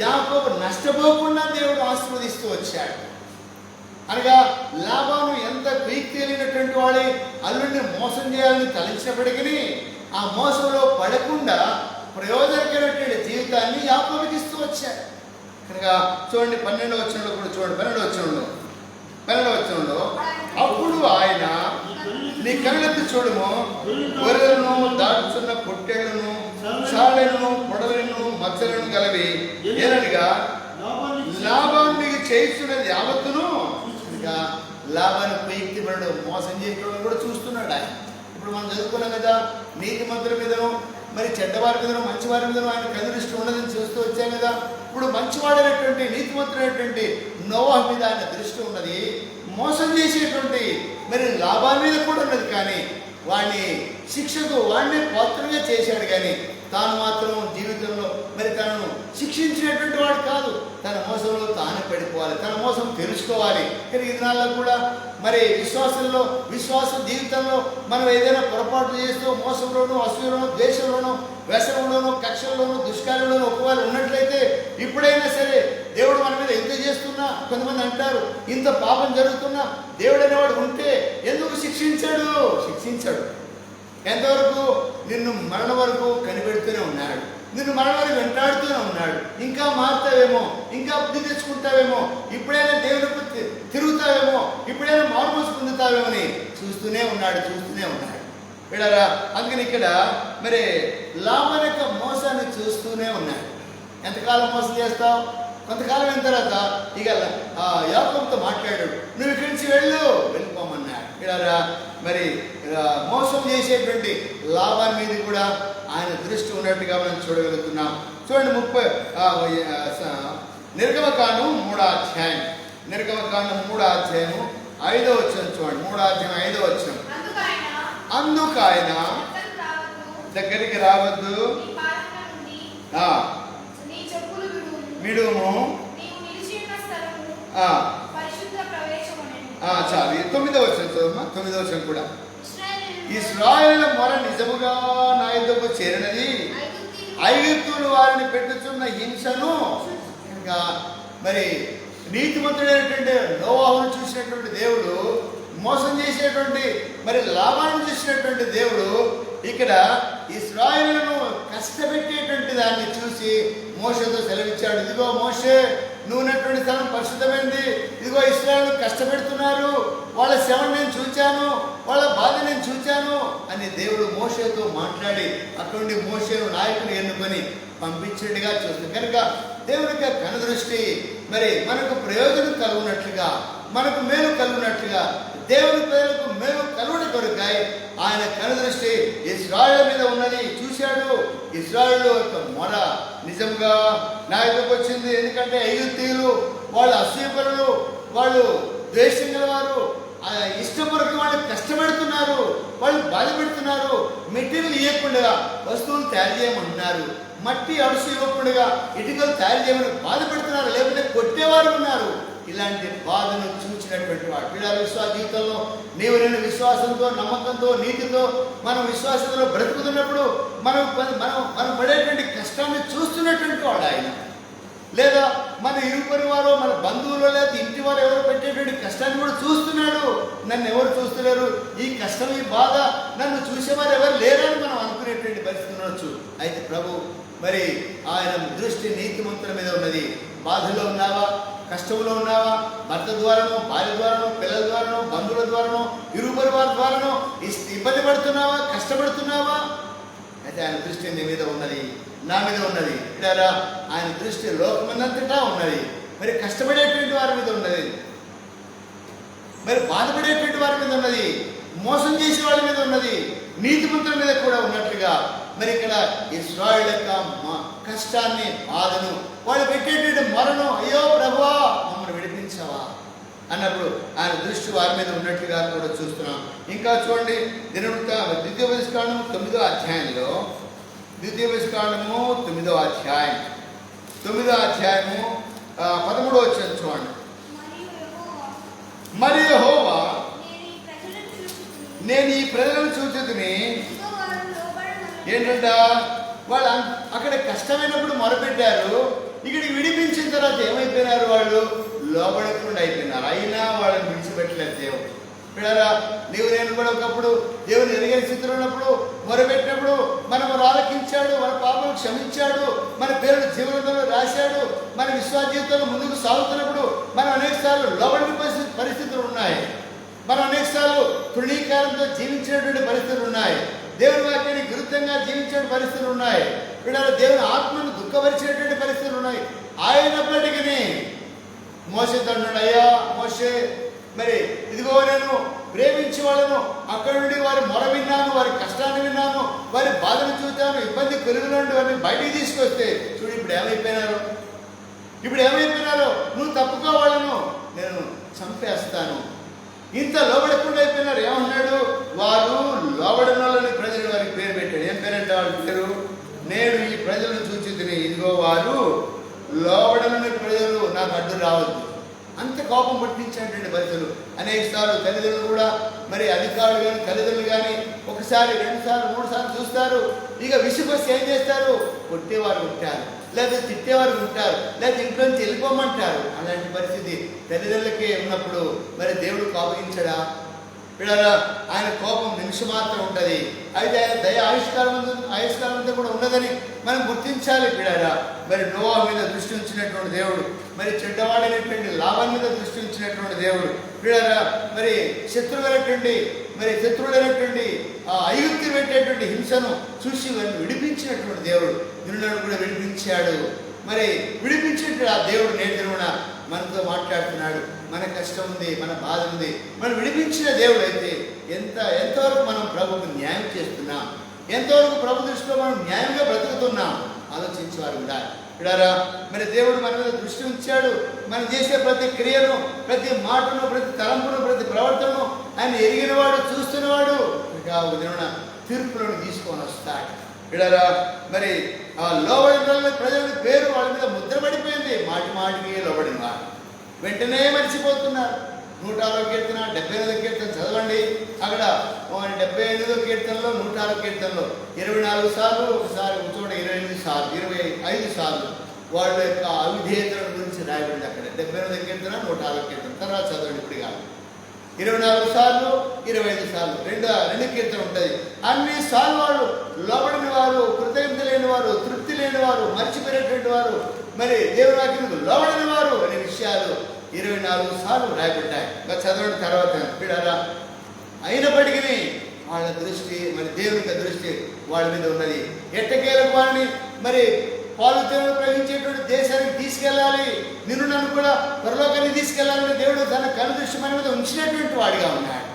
యాకోబు నష్టపోకుండా దేవుడు ఆశీర్వదిస్తూ వచ్చాడు. అనగా లాభాను ఎంత కుయుక్తి తెలియనటువంటి వాడే అల్లుడిని మోసం చేయాలని తలంచినప్పటికీ ఆ మోసంలో పడకుండా ప్రయోజనకరమైనటువంటి జీవితాన్ని యాకోబుకి ఇస్తూ వచ్చాడు. కనుక చూడండి 12వ వచనంలో కూడా చూడండి, 12వ వచనంలో అప్పుడు ఆయన నీ కళ్ళెత్తి చూడుము, గొర్రెలను దాటుచున్న పొట్టేళ్లను, చాలెలను, పొడలను, మచ్చలను గలవి ఏనగా లాభాన్ని చేస్తున్నది యావత్తును లాభాన్ని ఉపయుక్తిపడు మోసం చేసేవాళ్ళని కూడా చూస్తున్నాడు ఆయన. ఇప్పుడు మనం చదువుకున్నాం కదా, నీతిమంతుల మీదను మరి చెడ్డవారి మీదను మంచివారి మీదను ఆయన కనుదృష్టి ఉన్నదని చూస్తూ వచ్చాం కదా. ఇప్పుడు మంచివాడైనటువంటి నీతిమంతుడైనటువంటి నోవాహు మీద ఆయన దృష్టి ఉన్నది, మోసం చేసేటువంటి మరి లాభాల మీద కూడా ఉన్నది. కానీ వాడిని శిక్షకు వాడిని పాత్రగా చేశాడు, కానీ తాను మాత్రం జీవితంలో మరి తనను శిక్షించినటువంటి వాడు కాదు. తన మోసంలో తానే పడిపోవాలి, తన మోసం తెలుసుకోవాలి. కానీ ఈ దినాల్లో కూడా మరి విశ్వాస జీవితంలో మనం ఏదైనా పొరపాటు చేస్తూ మోసంలోనూ, అసూయలోనూ, ద్వేషంలోనూ, వ్యసనంలోనూ, కక్షల్లోనూ, దుష్కార్యంలోనూ ఒకవేళ ఉన్నట్లయితే ఇప్పుడైనా సరే దేవుడు మన మీద ఎంత చేస్తున్నా, కొంతమంది అంటారు ఇంత పాపం జరుగుతున్నా దేవుడు అనేవాడు ఉంటే ఎందుకు శిక్షించాడు. ఎంతవరకు? నిన్ను మరణం వరకు కనిపెడుతూనే ఉన్నాడు, నిన్ను మరణం వరకు వెంటాడుతూనే ఉన్నాడు. ఇంకా మారుతావేమో, ఇంకా బుద్ధి తెచ్చుకుంటావేమో, ఇప్పుడైనా దేవుడికి తిరుగుతావేమో, ఇప్పుడైనా మార్మోసు పొందుతావేమో అని చూస్తూనే ఉన్నాడు. వీళ్ళరా అందుకని ఇక్కడ మరి లాభం యొక్క మోసాన్ని చూస్తూనే ఉన్నాడు. ఎంతకాలం మోసం చేస్తావు? కొంతకాలం అయిన తర్వాత ఇక యాకోబుతో మాట్లాడాడు, నువ్వు ఇక్కడి నుంచి వెళ్ళిపోమన్నాడు. వీళ్ళరా మరి మోసం చేసేటువంటి లాభాన్ని మీద కూడా ఆయన దృష్టి ఉన్నట్టుగా మనం చూడగలుగుతున్నాం. చూడండి నిర్గమకాండం 3వ అధ్యాయం 5వ వచనం చూడండి. 3వ అధ్యాయం 5వ వచనం. అందుకు ఆయన దగ్గరికి రావద్దు, విడుము. చాలు. 9వ వచనం చదువు. 9వ వచనం కూడా, ఇశ్రాయేలు మొర నిజముగా నా యొద్దకు చేరినది, ఐగుప్తులు వారిని పెట్టుచున్న హింసను. ఇంకా మరి నీతిమంతుడైనటువంటి నోవాహును చూసినటువంటి దేవుడు, మోసం చేసేటువంటి మరి లాభాన్ని చూసినటువంటి దేవుడు ఇక్కడ ఇశ్రాయేలును కష్టపెట్టేటువంటి దాన్ని చూసి మోషేతో సెలవిచ్చాడు. ఇదిగో మోషే, నువ్వు ఉన్నటువంటి స్థలం పరిశుద్ధమైంది. ఇదిగో ఇశ్రాయేలు కష్టపెడుతున్నారు, వాళ్ళ శ్రమను నేను చూచాను, వాళ్ళ బాధ నేను చూచాను అని దేవుడు మోషేతో మాట్లాడి అక్కడి మోషేను నాయకుని ఎన్నుకొని పంపించేట్టుగా చూస్తుంది. కనుక దేవుని యొక్క కనుదృష్టి మరి మనకు ప్రయోజనం కలుగునట్లుగా, మనకు మేలు కలుగునట్లుగా, దేవుని ప్రజలకు మేలు కలుగుని కొరకాయి ఆయన కనుదృష్టి ఇశ్రాయేలు మీద ఉన్నది. చూశాడు, ఇశ్రాయేలు యొక్క మొర నిజంగా నా దగ్గరకు వచ్చింది. ఎందుకంటే ఐగుప్తీయులు వాళ్ళు అసూయపరులు, వాళ్ళు ద్వేషం గలవారు, ఇష్టపూర్వక వాళ్ళు కష్టపెడుతున్నారు, వాళ్ళు బాధ పెడుతున్నారు. మెటీరియల్ ఇవ్వకుండా వస్తువులు తయారు చేయమంటున్నారు, మట్టి అడుసు ఇవ్వకుండా ఇటుకలు తయారు చేయమని బాధ పెడుతున్నారు, లేకపోతే కొట్టేవారు ఉన్నారు. ఇలాంటి బాధను చూసినటువంటి వాడు వీళ్ళ విశ్వాస జీవితంలో నీవు నేను విశ్వాసంతో, నమ్మకంతో, నీతితో మనం విశ్వాసంలో బ్రతుకుతున్నప్పుడు మనం పడేటువంటి కష్టాన్ని చూస్తున్నటువంటి వాడు ఆయన. లేదా మన ఇరుపరి వారు, మన బంధువులు, లేదా ఇంటి వారు ఎవరు పెట్టేటువంటి కష్టాన్ని కూడా చూస్తున్నాడు. నన్ను ఎవరు చూస్తున్నారు, ఈ కష్టం, ఈ బాధ నన్ను చూసేవారు ఎవరు లేరని మనం అనుకునేటువంటి పరిస్థితి ఉండొచ్చు. అయితే ప్రభు మరి ఆయన దృష్టి నీతిమంతుల మీద ఉన్నది. బాధలో ఉన్నావా, కష్టంలో ఉన్నావా, భర్త ద్వారానో, భార్య ద్వారానో, పిల్లల ద్వారానో, బంధువుల ద్వారానో, ఇరుపరి వారి ద్వారానో ఇబ్బంది పడుతున్నావా, కష్టపడుతున్నావా? అయితే ఆయన దృష్టి నీ మీద ఉన్నది, నా మీద ఉన్నది. ఇలారా ఆయన దృష్టి లోకమందంతటా ఉన్నది. మరి కష్టపడేటువంటి వారి మీద ఉన్నది, మరి బాధపడేటువంటి వారి మీద ఉన్నది, మోసం చేసే వాళ్ళ మీద ఉన్నది, నీతిమంతుల మీద కూడా ఉన్నట్లుగా మరి ఇక్కడ ఇశ్రాయేలు యొక్క కష్టాన్ని, బాధను, వాళ్ళు పెట్టేటువంటి మొరను, అయ్యో ప్రభువా మమ్మల్ని విడిపించావా అన్నప్పుడు ఆయన దృష్టి వారి మీద ఉన్నట్లుగా కూడా చూస్తున్నాం. ఇంకా చూడండి ద్వితీయోపదేశకాండము 9వ అధ్యాయంలో, ద్వితీయోపదేశకాండము 9వ అధ్యాయం 13వ వచనం చూడండి. మరి యెహోవా నేను ఈ ప్రజలను చూచుదుని. ఏంటంట, వాళ్ళు అక్కడ కష్టమైనప్పుడు మొరపెట్టారు, ఇక్కడికి విడిపించిన తర్వాత ఏమైపోయినారు, వాళ్ళు లోబడకుండా అయిపోయినారు. అయినా వాళ్ళని విడిచిపెట్టలేదు దేవుడు. పిల్లరా నీవు నేను కూడా ఒకప్పుడు దేవుని ఎదిగే స్థితిలో ఉన్నప్పుడు మొరపెట్టినప్పుడు మనం ఆలకించాడు, మన పాపను క్షమించాడు, మన పేరును జీవనంలో రాశాడు. మన విశ్వాస జీవితంలో ముందుకు సాగుతున్నప్పుడు మనం అనేక సార్లు లోబడిన పరిస్థితులు ఉన్నాయి, మనం అనేక సార్లు తృణీకారంతో జీవించినటువంటి పరిస్థితులు ఉన్నాయి, దేవుని వాక్యాన్ని విరుద్ధంగా జీవించే పరిస్థితులు ఉన్నాయి, పిల్లలు దేవుని ఆత్మను దుఃఖపరిచేటువంటి పరిస్థితులు ఉన్నాయి. అయినప్పటికీ మోషే తండ్రుడు, అయ్యా మోషే మరి ఇదిగో నేను ప్రేమించి వాళ్ళను అక్కడి నుండి వారి మొర విన్నాను, వారి కష్టాన్ని విన్నాను, వారి బాధను చూశాను, ఇబ్బంది కొలుగునండి వారిని బయటికి తీసుకొస్తే చూడు ఇప్పుడు ఏమైపోయినారు, నువ్వు తప్పుకోవాలను నేను చంపేస్తాను. ఇంత లోబడకుండా అయిపోయినారు. ఏమన్నాడు? వారు లోబడిన వాళ్ళని ప్రజలు వారికి పేరు పెట్టాడు. ఏం పేరంటే వాళ్ళ పేరు? నేను ఈ ప్రజలను చూచితిని, ఇదిగో వారు లోబడని ప్రజలు, నాకు అడ్డు రావద్దు. అంత కోపం పట్టించినటువంటి ప్రజలు అనేక సార్లు తల్లిదండ్రులు కూడా, మరి అధికారులు కానీ తల్లిదండ్రులు కానీ ఒకసారి 2 సార్లు 3 సార్లు చూస్తారు. ఇక విసుగొస్తే ఏం చేస్తారు? కొట్టేవారు ఉంటారు, లేదా తిట్టేవారు ఉంటారు, లేదా ఇంట్లో నుంచి వెళ్ళిపోమంటారు. అలాంటి పరిస్థితి తల్లిదండ్రులకే ఉన్నప్పుడు మరి దేవుడు కోపగించడా? పిల్లరా, ఆయన కోపం నిమిషం మాత్రం ఉంటుంది. అయితే ఆయన దయ ఆయుష్కాలంతో కూడా ఉన్నదని మనం గుర్తించాలి. పిల్లరా, మరి నోవా మీద దృష్టి ఉంచినటువంటి దేవుడు, మరి చెడ్డవాడైనటువంటి లాభం మీద దృష్టి ఉంచినటువంటి దేవుడు. పిల్లరా, మరి శత్రువులైనటువంటి ఐగుప్తు పెట్టేటువంటి హింసను చూసి వారిని విడిపించినటువంటి దేవుడు నిన్ను కూడా విడిపించాడు. మరి విడిపించేటువంటి ఆ దేవుడు నేటి దినమున మనతో మాట్లాడుతున్నాడు. మన కష్టం ఉంది, మన బాధ ఉంది, మనం విడిపించిన దేవుడు అయితే ఎంతవరకు మనం ప్రభువుకు న్యాయం చేస్తున్నాం, ఎంతవరకు ప్రభు దృష్టిలో మనం న్యాయంగా బ్రతుకుతున్నాం ఆలోచించేవారు కూడా. ఇడారా, మరి దేవుడు మన మీద దృష్టి ఉంచాడు. మనం చేసే ప్రతి క్రియను, ప్రతి మాటను, ప్రతి తలంపును, ప్రతి ప్రవర్తనను ఆయన ఎరిగినవాడు, చూస్తున్నవాడు. ఇక ఒక దినమున తీర్పులను తీసుకొని వస్తాడు. ఇడారా, మరి ఆ లోబడిన ప్రజల పేరు వాళ్ళ మీద ముద్రపడిపోయింది. మాటి మాటికి లోబడిన వాడు వెంటనే మర్చిపోతున్నారు. 106వ కీర్తన 78వ కీర్తన చదవండి. అక్కడ 78వ కీర్తనలో 106వ కీర్తనలో 24 సార్లు, ఒకసారి చోట 28 సార్లు, 25 సార్లు వాళ్ళ యొక్క అవిధేయతల గురించి రాయబడింది. అక్కడ 78వ కీర్తన 106వ కీర్తన తర్వాత చదవండి. ఇప్పుడు కాదు, 24 సార్లు 25 సార్లు రెండు కీర్తన ఉంటుంది. అన్ని సార్లు వాళ్ళు లోబడిన వారు, కృతజ్ఞత లేని వారు, తృప్తి లేని వారు, మర్చిపోయినటువంటి వారు, మరి దేవుని వాక్యానికి లోబడిన వారు అనే విషయాలు 24 సార్లు రాయబడ్డాయి. చదవడం తర్వాత పిల్లరా, అయినప్పటికీ వాళ్ళ దృష్టి, మరి దేవుని దృష్టి వాళ్ళ మీద ఉన్నది. ఎట్టకేలకు వాళ్ళని మరి పాలుతేనలు ప్రవహించేటువంటి దేశానికి తీసుకెళ్ళాలి, నన్ను కూడా పరలోకానికి తీసుకెళ్లాలని దేవుడు తన కనుదృష్టి మన మీద ఉంచినటువంటి వాడిగా ఉన్నాడు.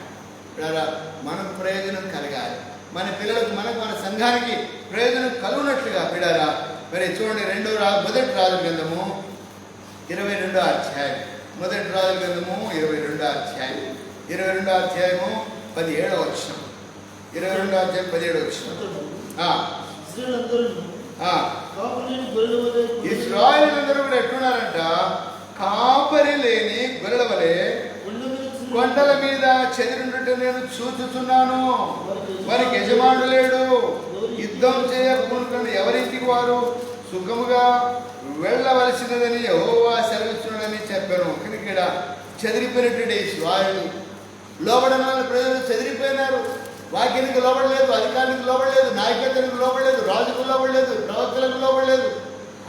పిల్లరా, మనకు ప్రయోజనం కలగాలి, మన పిల్లలకు, మన సంఘానికి ప్రయోజనం కలుగునట్లుగా. పిల్లరా, మరి చూడండి, మొదటి రాజుల గ్రంథము 22వ అధ్యాయం, మొదటి రాజుల గ్రంథము 22వ అధ్యాయం, 22వ అధ్యాయము 17వ వచనం, 22వ అధ్యాయం 17వ వచనం. ఇశ్రాయేలీయులందరూ కూడా ఎట్టున్నారంట? కాపరి లేని గొర్రెల వలె కొండల మీద చెదిరినట్టు నేను చూచుతున్నాను. వారికి యజమానుడు లేడు, యుద్ధం చేయకుండా ఎవరింటికి వారు సుఖముగా వెళ్ళవలసినదని యెహోవా సెలవిస్తున్నాడని చెప్పాను. కానీ ఇక్కడ చెదిరిపోయినటువంటి ఇశ్రాయేలు లోబడిన ప్రజలు చెదిరిపోయినారు. వాక్యానికి లోబడలేదు, అధికారానికి లోబడలేదు, నాయకత్వానికి లోబడలేదు, రాజుకు లోబడలేదు, ప్రవక్తలకు లోబడలేదు.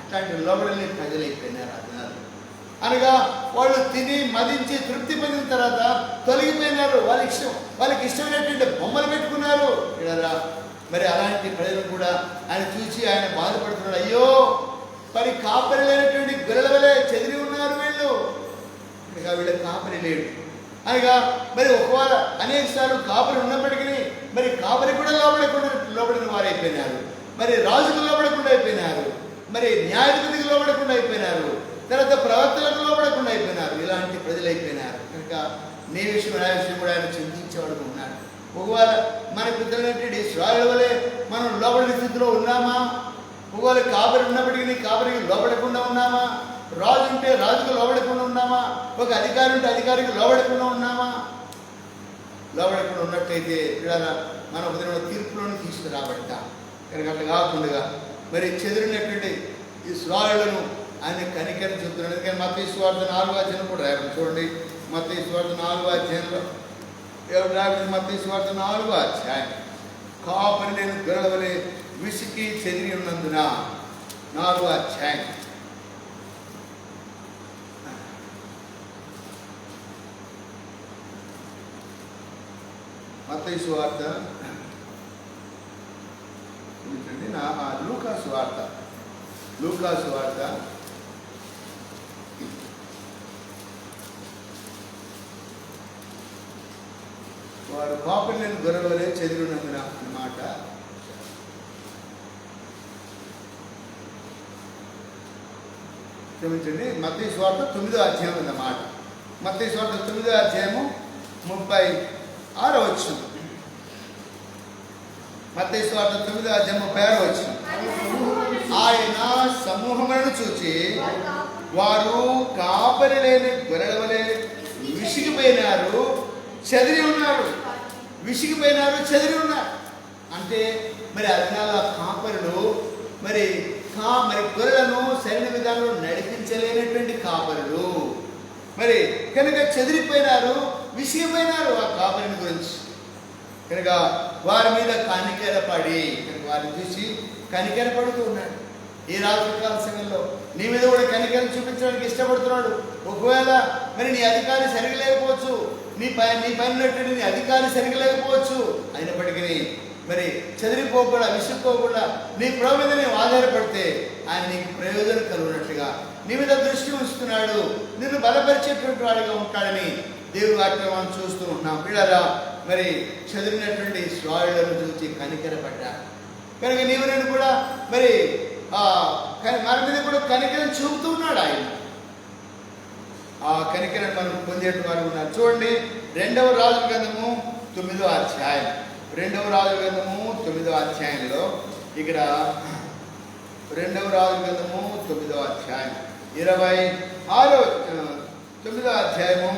అట్లాంటి లోబడలేని ప్రజలు అయిపోయినారు. అన్నారు అనగా వాళ్ళు తిని మదించి తృప్తి పొందిన తర్వాత తొలగిపోయినారు. వాళ్ళకి ఇష్టమైనటువంటి బొమ్మలు పెట్టుకున్నారు. ఇలా మరి అలాంటి ప్రజలు కూడా ఆయన చూసి ఆయన బాధపడుతున్నాడు. అయ్యో, మరి కాపరి లేనటువంటి గొర్రెల వలె చెదిరి ఉన్నారు వీళ్ళు. వీళ్ళ కాపరి లేడు అనగా మరి ఒకవేళ అనేక సార్లు కాపరి ఉన్నప్పటికీ మరి కాపరి కూడా లోబడిన వారు అయిపోయినారు. మరి రాజుకు లోబడకుండా అయిపోయినారు, మరి న్యాయాధిపతికి లోబడకుండా అయిపోయినారు, తర్వాత ప్రవర్తనకు లోబడకుండా అయిపోయినారు. ఇలాంటి ప్రజలు అయిపోయినారు. కనుక నీ విషయం నా విషయం కూడా ఆయన చింతించేవాడు ఉన్నాడు. ఒకవేళ మన పిల్లలైనటువంటి ఇశ్రాయేలు వలె మనం లోబడిన స్థితిలో ఉన్నామా? ఒకవేళ కాపరి ఉన్నప్పటికీ కాపరికి లోబడకుండా ఉన్నామా? రాజు ఉంటే రాజుకు లోబడకుండా ఉన్నామా? ఒక అధికారి ఉంటే అధికారికి లోబడకుండా ఉన్నామా? లోబడకుండా ఉన్నట్లయితే మనం ఒక తీర్పులను తీసుకురాబడతాం. కనుక అట్లా కాకుండా మరి చెదిరినటువంటి ఇశ్రాయేలును ఆయన కనికరం చూపుతున్నాడు. ఎందుకంటే మత్తయి సువార్త 4వ అధ్యాయం కూడా రాయడం చూడండి. మత్తయి సువార్త 4వ అధ్యాయంలో ఎవరు రాయబడింది? మత్తయి సువార్త 4వ అధ్యాయం, కాపరి లేని గొర్రెల వలె విసికి చెదిరి ఉన్నందున. 4వ అధ్యాయం మత్తయి సువార్త, లూకా సువార్త 5వ వారు కాపరి లేని గొర్రెల వలె చెదిరి ఉన్నందున అన్నమాట. క్షమించండి, మత్తయి సువార్త 9వ అధ్యాయం అన్నమాట. మత్తయి సువార్త 9వ అధ్యాయము 36వ వచనం. మత్తయి సువార్త 9వ అధ్యాయం 36వ వచనం. ఆయన సమూహములను చూచి వారు కాపరి లేని గొర్రెల వలె విసిగిపోయినారు, చెదిరి ఉన్నారు. విసిగిపోయినారు, చెదిరి ఉన్నారు అంటే మరి అదినాల కాపరులు మరి గొర్రెలను సరైన విధానంలో నడిపించలేనటువంటి కాపరులు మరి కనుక చెదిరిపోయినారు, విసిగిపోయినారు ఆ కాపరిని గురించి. కనుక వారి మీద కనికెరపడి, కనుక వారిని చూసి కనికెరపడుతూ ఉన్నాడు. ఈ రాత్రికాల సమయంలో నీ మీద కూడా కనికరం చూపించడానికి ఇష్టపడుతున్నాడు. ఒకవేళ మరి నీ అధికారి సరిగా లేకపోవచ్చు, నీ పైన ఉన్నటువంటి నీ అధికారి సరిగా లేకపోవచ్చు, అయినప్పటికీ మరి చెదిరిపోకుండా, విసుక్కోకుండా నీ ప్రభు మీద నీవు ఆధారపడితే ఆయన నీకు ప్రయోజనం కలుగునట్లుగా నీ మీద దృష్టి ఉంచుతున్నాడు, నిన్ను బలపరిచేటువంటి వాడిగా ఉంటాడని దేవుడి వాక్యం మనం చూస్తూ ఉన్నాం. పిల్లరా, మరి చదివినటువంటి స్వాయులను చూసి కనికరపడ్డా. కనుక నీవు నేను కూడా మరి మన మీద కూడా కనికరం చూపుతూ ఉన్నాడు ఆయన. ఆ కనికరం మనం పొందేట వారు ఉన్నారు. చూడండి, 2వ రాజుల గ్రంథము 9వ అధ్యాయం. 2వ రాజుల గ్రంథము 9వ అధ్యాయంలో ఇక్కడ 2వ రాజుల గ్రంథము 9వ అధ్యాయం 9వ అధ్యాయము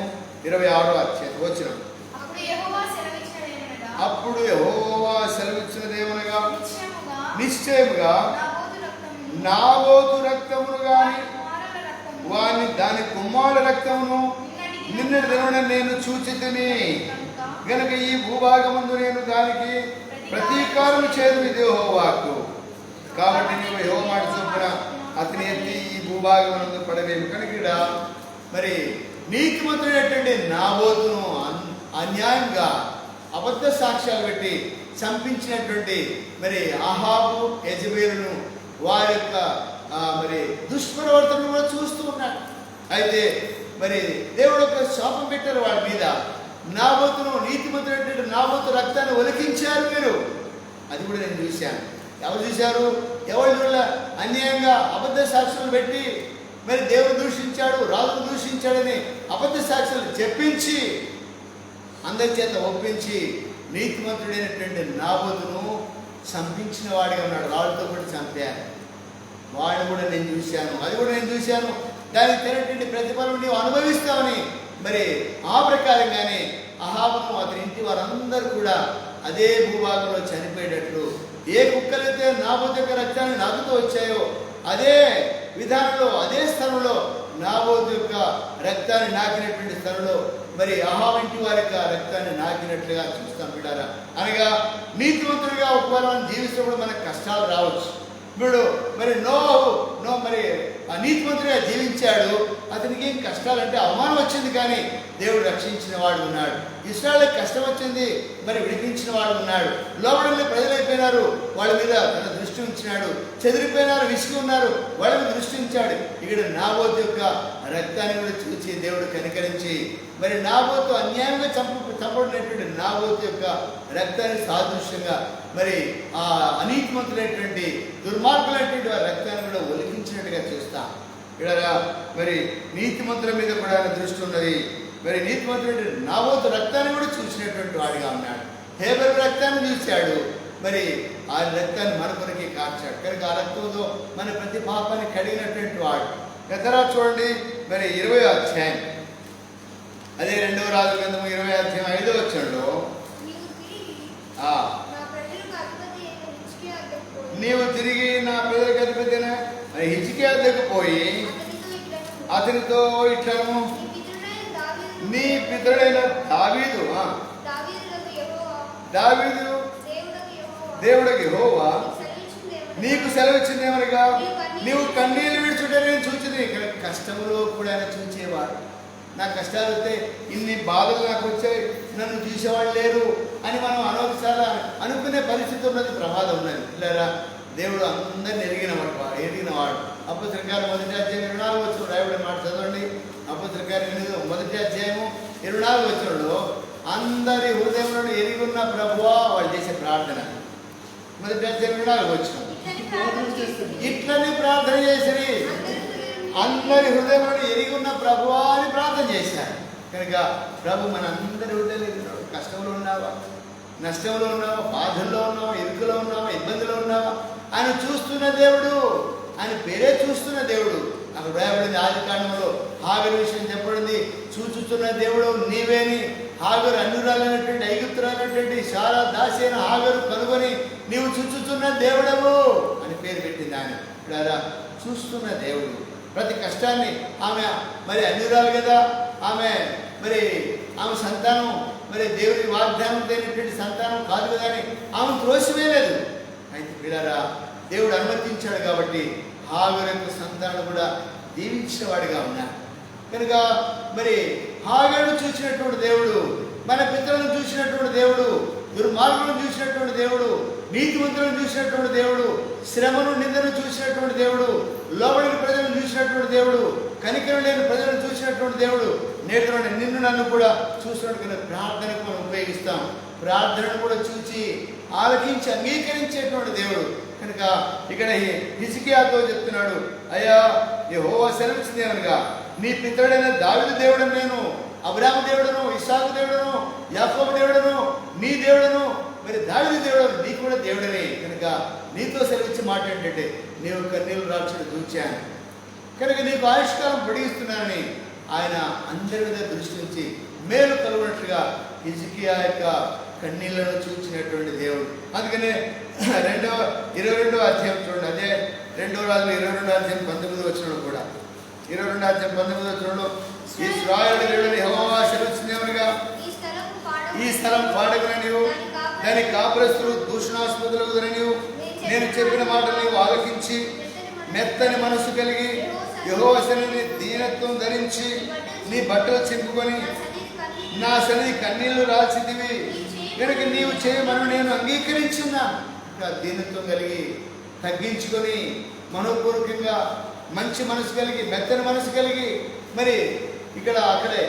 26వ అధ్యాయం వచనం. అప్పుడు యెహోవా సెలవిచ్చినదేమనగా, నిశ్చయముగా నాబోతు రక్తమును గాని దాని కుమారుల రక్తమును నిన్నటి దినమున నేను చూచితిని గనుక ఈ భూభాగమందు నేను దానికి ప్రతీకారం చేయదు యెహోవాకు. కాబట్టి నీవు యెహోవా మాట చొప్పున అతని ఎత్తి ఈ భూభాగమునందు పడవేమి. కనుక మరి నీతిమంతుడైనటువంటి నాబోతును అన్యాయంగా అబద్ధ సాక్ష్యాలు పెట్టి చంపించినటువంటి మరి అహాబు, యెజబేలును వారి యొక్క మరి దుష్ప్రవర్తనను కూడా చూస్తూ ఉన్నాడు. అయితే మరి దేవుడు ఒక శాపం పెట్టారు వాడి మీద. నాబోతును, నీతిమంతుడైనటువంటి నాబోతు రక్తాన్ని ఒలికించారు మీరు. అది కూడా నేను చూశాను. ఎవరు చూశారు? ఎవరి వల్ల అన్యాయంగా అబద్ధ సాక్ష్యాలు పెట్టి మరి దేవుడు దూషించాడు, రాజును దూషించాడని అబద్ధ సాక్ష్యాలు చెప్పించి అందరి చేత ఒప్పించి నీతిమంతుడైనటువంటి నాబోతును చంపించిన వాడిగా ఉన్నాడు. రాళ్ళతో కూడా చంపారు. వాడిని కూడా నేను చూశాను, అది కూడా నేను చూశాను. దానికి తగినటువంటి ప్రతిఫలం నీవు అనుభవిస్తామని మరి ఆ ప్రకారంగానే అహాబును అతని ఇంటి వారందరూ కూడా అదే భూభాగంలో చనిపోయేటట్లు, ఏ కుక్కలైతే నాబోతు యొక్క రక్తాన్ని నాకుతూ వచ్చాయో అదే విధానంలో, అదే స్థలంలో నాబోతు యొక్క రక్తాన్ని నాకినటువంటి స్థలంలో మరి అహాబు ఇంటి వారి యొక్క రక్తాన్ని నాకినట్లుగా చూస్తాం. బిడ్డారా, అనగా నీతివంతుడిగా ఒకవేళ మనం జీవిస్తున్నప్పుడు మనకు కష్టాలు రావచ్చు. ఇప్పుడు మరి మరి నీతిమంతుడిగా జీవించాడు, అతనికి ఏం కష్టాలంటే అవమానం వచ్చింది, కానీ దేవుడు రక్షించిన వాడు ఉన్నాడు. ఇశ్రాయేలుకి కష్టం వచ్చింది, మరి విడిపించిన వాడు ఉన్నాడు. లోబడిన ప్రజలైపోయినారు, వాళ్ళ మీద తన దృష్టి ఉంచినాడు. చెదిరిపోయినారు, విసిగి ఉన్నారు, వాళ్ళ మీద దృష్టి ఉంచాడు. ఇక్కడ నాబోతు యొక్క రక్తాన్ని కూడా చూసి దేవుడు కనికరించి మరి నాబోతు అన్యాయంగా చంపబడినటువంటి నాబోతు యొక్క రక్తాన్ని సాదృశ్యంగా మరి ఆ అనీతిమంతులైనటువంటి దుర్మార్గులైనటువంటి వారి రక్తాన్ని కూడా ఒలికించినట్టుగా చూస్తాం. ఇక్కడ మరి నీతిమంతుల మీద కూడా దృష్టి ఉన్నది. మరి నీతిమంతులైనటువంటి నాబోతు రక్తాన్ని కూడా చూసినటువంటి వాడిగా ఉన్నాడు. హేబెలు రక్తాన్ని చూశాడు, మరి ఆ రక్తాన్ని మన కొరకే కార్చాడు. కనుక ఆ రక్తంతో మన ప్రతి పాపాన్ని కడిగినటువంటి వాడు. గతరా చూడండి, మరి 20వ అధ్యాయం, అదే 2వ రాజుల గ్రంథము 20వ అధ్యాయం 5వ వచనంలో, నీవు తిరిగి నా ప్రజలకు అధిపతి హిజ్కియా దగ్గరకు పోయి అతనితో ఇట్లను, నీ పితరుడైన దావీదు దేవుడికి యెహోవా నీకు సెలవిచ్చిందేమనగా, నీవు కన్నీళ్ళు విడుచుంటే నేను చూచింది. ఇక్కడ కష్టంలో కూడా ఆయన చూచేవాడు. నా కష్టాలు వస్తే ఇన్ని బాధలు నాకు వచ్చాయి, నన్ను చూసేవాళ్ళు లేరు అని మనం అనవసరాలు అనుకునే పరిస్థితి ఉన్నది, ప్రమాదం ఉన్నది. ఇలా దేవుడు అందరిని ఎరిగినవాడు. అపోస్తలుల కార్యం 1వ అధ్యాయం 24వ వచనం రాయబడిన మాట చదవండి. అపోస్తలుల కార్యం 1వ అధ్యాయం 24వ వచనంలో అందరి హృదయంలో ఎరిగి ఉన్న ప్రభువా వాళ్ళు చేసే ప్రార్థన. మొదటి అధ్యాయం 4వ వచనం, ఇట్లని ప్రార్థన చేసిరి, అందరి హృదయంలో ఎరిగి ఉన్న ప్రభువా అని ప్రార్థన చేశారు. కనుక ప్రభు మన అందరి హృదయంలో ఎరిగినాడు. కష్టంలో ఉన్నావా, నష్టంలో ఉన్నావా, బాధల్లో ఉన్నావా, ఇరుకులో ఉన్నావా, ఇబ్బందిలో ఉన్నావా, ఆయన చూస్తున్న దేవుడు, ఆయన పేరే చూస్తున్న దేవుడు. అక్కడ రాయబడింది ఆది కాండంలో హాగరు విషయం చెప్పబడింది, చూచుతున్న దేవుడు నీవేని. హాగరు అన్యురాలైనటువంటి ఐగుప్తురాలైనటువంటి శారా దాసి అయిన హాగరు కనుగొని నీవు చూచుతున్న దేవుడవు అని పేరు పెట్టింది ఆయన. ఇప్పుడు చూస్తున్న దేవుడు ప్రతి కష్టాన్ని. ఆమె మరి అన్యురాలు కదా, ఆమె మరి ఆమె సంతానం మరి దేవుడి వాగ్దానం అయినటువంటి సంతానం కాదు కదా అని ఆమె త్రోసివేయలేదు. అయితే పిల్లరా దేవుడు అనుమతించాడు కాబట్టి హాగరు యొక్క సంతానం కూడా దీవించిన వాడిగా ఉన్నాడు. కనుక మరి హాగరును చూసినటువంటి దేవుడు, మన పితరులను చూసినటువంటి దేవుడు, దుర్మార్గులను చూసినటువంటి దేవుడు, నీతివంతులను చూసినటువంటి దేవుడు, శ్రమను నిందను చూసినటువంటి దేవుడు, లోబడిన ప్రజలను చూసినటువంటి దేవుడు, కనికరం లేని ప్రజలను చూసినటువంటి దేవుడు నేడు నిన్ను నన్ను కూడా చూసినట్టు ప్రార్థనకు మనం ఉపయోగిస్తాం. ప్రార్థనను కూడా చూచి ఆలకించి అంగీకరించేటువంటి దేవుడు. కనుక ఇక్కడ హిజ్కియాతో చెప్తున్నాడు, అయ్యా యెహోవా సెలవిచ్చింది ఏమనగా, నీ పితరుడైన దావీదు దేవుడను నేను, అబ్రాహాము దేవుడను, ఇస్సాకు దేవుడను, యాకోబు దేవుడను, నీ దేవుడను, మరి దావీదు దేవుడను, నీ కూడా దేవుడని. కనుక నీతో సెలవిచ్చి మాట ఏంటంటే, నీవు కన్నీళ్ళు రాల్చడం చూచాను కనుక నీకు ఆయుష్కాలం పొడిగిస్తున్నానని ఆయన అందరి మీద దృష్టి నుంచి మేలు కలుగునట్లుగా హిజ్కియా యొక్క కన్నీళ్లను చూచినటువంటి దేవుడు. అందుకనే 22వ అధ్యాయం చూడండి, అదే 2వ రాజులు 22వ అధ్యాయం 19వ వచనంలో కూడా 22వ అధ్యాయం 19వ వచనంలో ఇశ్రాయేలు దేవుడైన యెహోవా సెలవిచ్చినవనగా, ఈ స్థలం పాడకున నీవు, దాని కాపురస్తులు దూషణాస్పదులగుదన నీవు, నేను చెప్పిన మాటలు నీవు ఆలకించి మెత్తని మనసు కలిగి యెహోవా సన్నిధిని దీనత్వం ధరించి నీ బట్టలు చింపుకొని నా సన్నిధి కన్నీళ్లు రాల్చితివి కనుక నీవు చేయమని నేను అంగీకరించున్నాను. దీనత్వం కలిగి తగ్గించుకొని మనోపూర్వకంగా మంచి మనసు కలిగి మెత్తని మనసు కలిగి మరి అక్కడే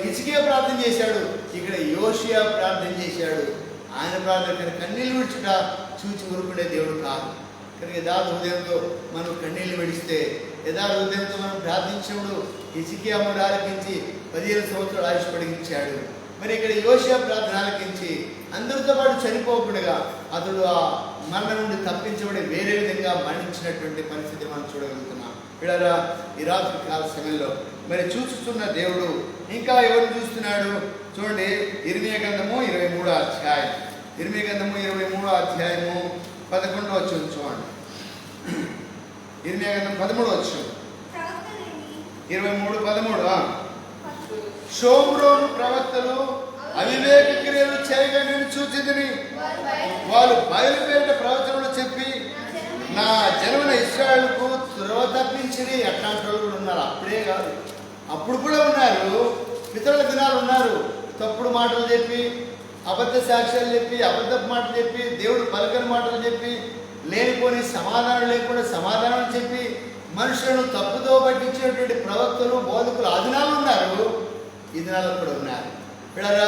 హిజ్కియా ప్రార్థన చేశాడు, ఇక్కడ యోషియా ప్రార్థన చేశాడు. ఆయన ప్రార్థన కన్నీళ్ళు విడిచుట చూచి ఊరుకునే దేవుడు కాదు. కనుక యథార్థ హృదయంతో మనం కన్నీళ్ళు విడిస్తే, యథార్థ హృదయంతో మనం ప్రార్థించినప్పుడు హిజ్కియా మొర ఆలకించి 15 సంవత్సరాలు ఆయుష్ పొడిగించాడు. మరి ఇక్కడ యోషియా ప్రార్థన ఆలకించి అందరితో పాటు చనిపోకుండా అతడు ఆ మరణం నుండి తప్పించబడి వేరే విధంగా మరణించినటువంటి పరిస్థితి మనం చూడగలుగుతున్నాం. పిల్లరా ఈ రాత్రి కాల సమయంలో మరి చూస్తున్న దేవుడు ఇంకా ఎవరు చూస్తున్నాడు చూడండి. ఇర్మీయా గ్రంథము 23వ అధ్యాయం, ఇర్మీయా గ్రంథము 23వ అధ్యాయము 11వ వచనం చూడండి. ఇర్మీయా గ్రంథం 13వ వచనం 23:13 షోమ్రోను ప్రవక్తలు అవివేక క్రియలు చేయగా నేను చూచితిని, వాళ్ళు బయలుపేట ప్రవచనలు చెప్పి నా జనమైన ఇశ్రాయేలుకు త్రోవ తప్పించిరి. అట్లాంటి వాళ్ళు కూడా ఉన్నారు. అప్పుడే కాదు, అప్పుడు కూడా ఉన్నారు. పితరుల దినాలు ఉన్నారు. తప్పుడు మాటలు చెప్పి, అబద్ధ సాక్ష్యాలు చెప్పి, అబద్ధపు మాటలు చెప్పి, దేవుడు పలకని మాటలు చెప్పి, లేనిపోని సమాధానం లేకుండా సమాధానం చెప్పి మనుషులను తప్పుదో పట్టించినటువంటి ప్రవక్తలు బోధకులు ఆ దినాలు ఉన్నారు, ఈ దినాలు కూడా ఉన్నారు. పిల్లరా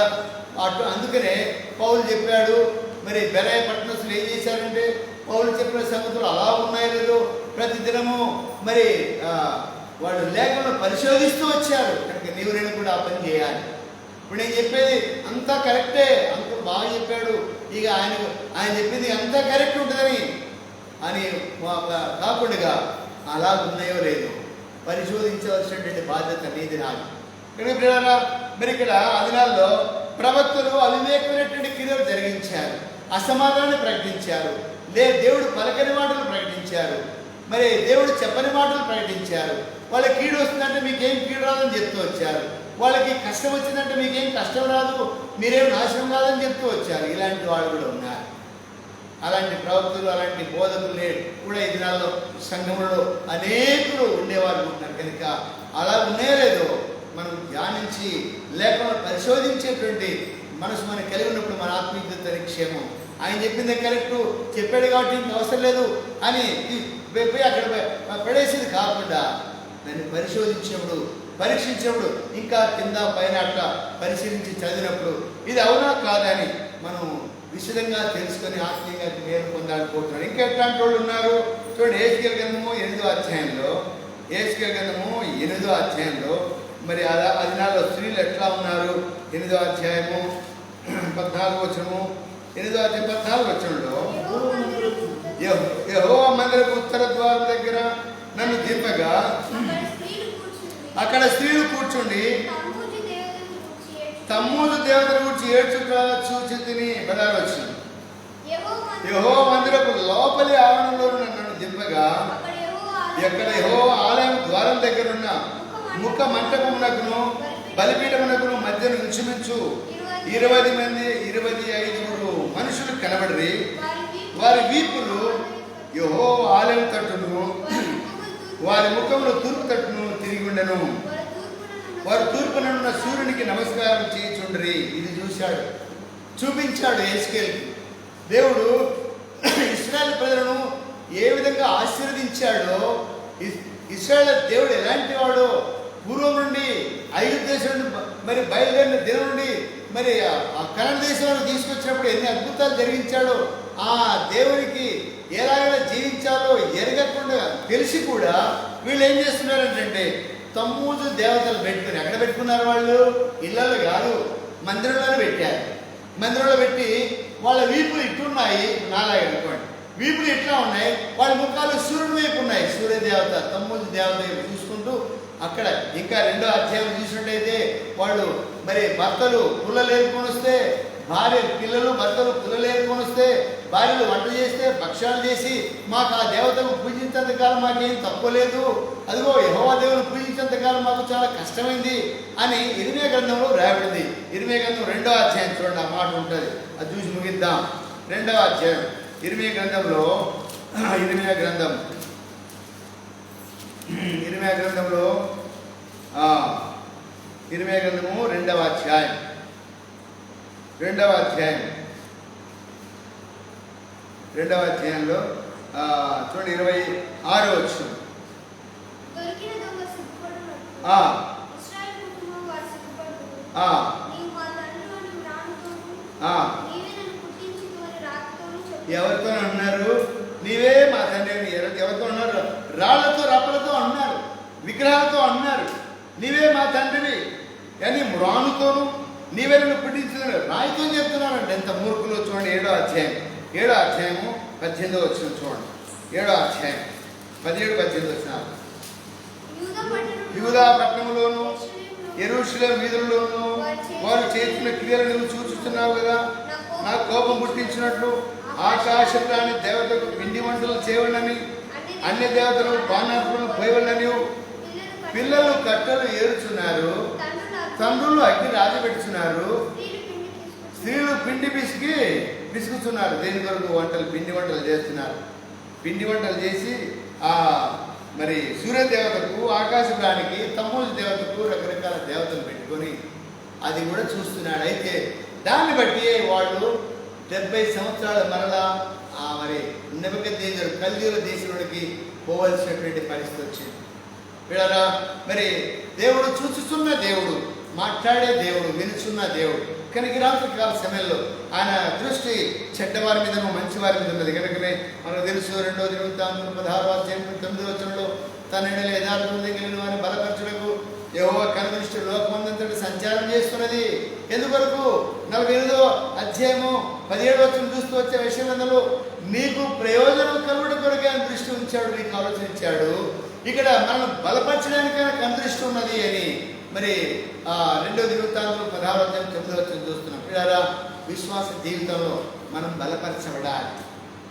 అందుకనే పౌలు చెప్పాడు. మరి బెరాయ పట్టణస్తులు ఏం చేశారంటే పౌలు చెప్పిన సంగతులు అలా ఉన్నాయో లేదో ప్రతి దినము మరి వాళ్ళు లేకుండా పరిశోధిస్తూ వచ్చారు. కనుక నీవు నేను కూడా ఆ పని చేయాలి. ఇప్పుడు నేను చెప్పేది అంతా కరెక్టే, అంత బాగా చెప్పాడు, ఇక ఆయన చెప్పింది అంతా కరెక్ట్ ఉంటుందని అని కాకుండా అలా ఉన్నాయో లేదో పరిశోధించవలసినటువంటి బాధ్యత నీది నాకు. కనుక మరి ఇక్కడ ఆ దినాల్లో ప్రవక్తలు అవివేకమైనటువంటి క్రియలు జరిగించారు, అసమాధానాన్ని ప్రకటించారు, దేవుడు పలకని మాటలు ప్రకటించారు, మరి దేవుడు చెప్పని మాటలు ప్రకటించారు. వాళ్ళకి కీడు వస్తుందంటే మీకేం కీడు రాదని చెప్తూ వచ్చారు, వాళ్ళకి కష్టం వచ్చిందంటే మీకేం కష్టం రాదు, మీరేం నాశనం కాదని చెప్తూ వచ్చారు. ఇలాంటి వాళ్ళు కూడా ఉన్నారు. అలాంటి ప్రవక్తలు అలాంటి బోధకులు కూడా ఈ దినాల్లో సంఘంలో అనేకులు ఉండేవాళ్ళు ఉన్నారు. కనుక అలా ఉన్నాయో లేదో మనం ధ్యానించి లేకుండా పరిశోధించేటువంటి మనసు మనకు కలిగి ఉన్నప్పుడు మన ఆత్మీయత క్షేమం. ఆయన చెప్పింది కరెక్టు చెప్పాడు కాబట్టి ఇంక అవసరం లేదు అని పోయి అక్కడ పడేసేది కాకుండా దాన్ని పరిశోధించినప్పుడు, పరీక్షించినప్పుడు, ఇంకా కింద పైన అట్లా పరిశీలించి చదివినప్పుడు ఇది అవునా కాదని మనం విశదంగా తెలుసుకొని ఆత్మీయంగా నేను పొందాలనుకుంటున్నాను. ఇంకా ఎట్లాంటి వాళ్ళు ఉన్నారు చూడండి. యేసయ్య గ్రంథము 8వ అధ్యాయంలో, యేసయ్య గ్రంథము 8వ అధ్యాయంలో మరి అది నాలో స్త్రీలు ఎట్లా ఉన్నారు? 8వ అధ్యాయము 14వ వచనము, 8వ అధ్యాయం 14వ వచనంలో, యెహోవా మందిరపు ఉత్తర ద్వారం దగ్గర నన్ను దింపగా అక్కడ స్త్రీలు కూర్చుండి తమ్మూజు దేవతను గురించి ఏడ్చుట చూచితిని. బదారొచ్చు యెహోవా మందిరపు లోపలి ఆవరణంలో నన్ను దింపగా ఎక్కడ యెహోవా ఆలయం ద్వారం దగ్గరున్న ముఖ మంటపమునకును బలిపీఠమునకును మధ్యను ఇంచుమించు 20 మంది 25 మనుషులు కనబడి వారి వీపులు యెహోవా ఆలయం తట్టును, వారి ముఖములు తూర్పు తట్టును తిరిగి ఉండెను. వారు తూర్పునున్న సూర్యునికి నమస్కారం చేయుచుండ్రి. ఇది చూశాడు, చూపించాడు యేస్కేలుకి. దేవుడు ఇశ్రాయేలు ప్రజలను ఏ విధంగా ఆశీర్వదించాడో, ఇశ్రాయేలు దేవుడు ఎలాంటి వాడో, పూర్వం నుండి ఐగుప్తు దేశం నుండి మరి బయలుదేరిన దినం నుండి మరి ఆ కనాను దేశంలో తీసుకొచ్చినప్పుడు ఎన్ని అద్భుతాలు జరిగించాడో, ఆ దేవునికి ఎలాగైనా జీవించాలో ఎరగకుండా తెలిసి కూడా వీళ్ళు ఏం చేస్తున్నారంటే తమ్మూజు దేవతలు పెట్టుకుని, ఎక్కడ పెట్టుకున్నారు వాళ్ళు? ఇళ్ళలో కాదు, మందిరంలోనే పెట్టారు. మందిరంలో పెట్టి వాళ్ళ వీపులు ఇట్టున్నాయి, నాలాగే అనుకోండి, వీపులు ఇట్లా ఉన్నాయి, వాళ్ళ ముఖాలు సూర్యుని వైపు ఉన్నాయి. సూర్యదేవత తమ్మూజు దేవత చూసుకుంటూ అక్కడ ఇంకా 2వ అధ్యాయం చూసినట్టయితే వాళ్ళు మరి భర్తలు పుల్లలు ఏరుకొని వస్తే, పిల్లలు భర్తలు పుల్లలు ఏరుకొని వస్తే, భార్యలు వంట చేస్తే భక్ష్యాలు చేసి మాకు ఆ దేవతను పూజించేంతకాలం మాకేం తప్పలేదు, అదిగో యెహోవా దేవుని పూజించేంతకాలం మాకు చాలా కష్టమైంది అని ఇర్మీయా గ్రంథంలో రాయబడింది. ఇర్మీయా గ్రంథం 2వ అధ్యాయం చూడండి, ఆ మాట ఉంటుంది, అది చూసి ముగిద్దాం. 2వ అధ్యాయం ఇర్మీయా గ్రంథంలో, ఇర్మీయా గ్రంథంలో 2వ అధ్యాయం 2వ అధ్యాయంలో చూడండి 26వ వచనం. ఎవరితో అన్నారు? నీవే మా తండ్రి. ఎవరితో అన్నారు? రాళ్లతో రప్పలతో అన్నారు, విగ్రహాలతో అన్నారు, నీవే మా తండ్రివి అని మ్రానుతోను నీవే నన్ను పుట్టించున్నారు, రాయితో చెప్తున్నారంటే ఎంత మూర్ఖులు. చూడండి 7వ అధ్యాయము 18వ వచనం చూడండి. 7వ అధ్యాయం 17-18 వచనాలు. యూదా పట్టణంలోను యెరూషలేము వీధుల్లోనూ వారు చేస్తున్న క్రియలు నువ్వు చూస్తున్నావు కదా. నా కోపం పుట్టించినట్లు ఆకాశ ప్రాణి దేవతకు పిండి వంటలు చేయవలని, అన్య దేవతలకు పానార్పణలు పోయవలని పిల్లలు కట్టెలు ఏరుచున్నారు, తండ్రులు అగ్ని రాజపెట్టుచున్నారు, స్త్రీలు పిండి పిసుకుతున్నారు. దేని కొరకు? వంటలు, పిండి వంటలు చేస్తున్నారు. పిండి వంటలు చేసి ఆ మరి సూర్యదేవతకు, ఆకాశ ప్రాణికి, తమ్మూజు దేవతకు రకరకాల దేవతలు పెట్టుకొని అది కూడా చూస్తున్నాడు. అయితే దాన్ని బట్టి వాళ్ళు 70 సంవత్సరాల మరలా మరి నెబుకద్నెజరు కల్దీయుల దేశంలోకి పోవలసినటువంటి పరిస్థితి వచ్చింది. వీళ్ళరా మరి దేవుడు చూచుతున్న దేవుడు, మాట్లాడే దేవుడు, వినుచున్న దేవుడు. కనుక రాత్రి కాల సమయంలో ఆయన దృష్టి చెడ్డవారి మీదను మంచివారి మీద ఉన్నది. కనుకనే మనకు తెలుసు 2వ దినవృత్తాంతం 16వ అధ్యాయం 9వ వచనంలో తన ఎడల యథార్థత కలిగిన వారిని బలపరచుటకు యెహోవా కనుదృష్టి లోకమందంతటి సంచారం చేస్తున్నది. ఎందువరకు? 48వ అధ్యాయము 17వ వచనం చూస్తూ వచ్చే విషయంలో నీకు ప్రయోజనం కలుగుట కొరకు ఆయన దృష్టి ఉంచాడు, నీకు ఆలోచించాడు. ఇక్కడ మనం బలపరచడానికైనా కనుదృష్టి ఉన్నది అని మరి 2వ దినవృత్తాంతం 16వ అధ్యాయం 9వ వచనం చూస్తున్నాం. ఇలా విశ్వాస జీవితంలో మనం బలపరచబడాలి,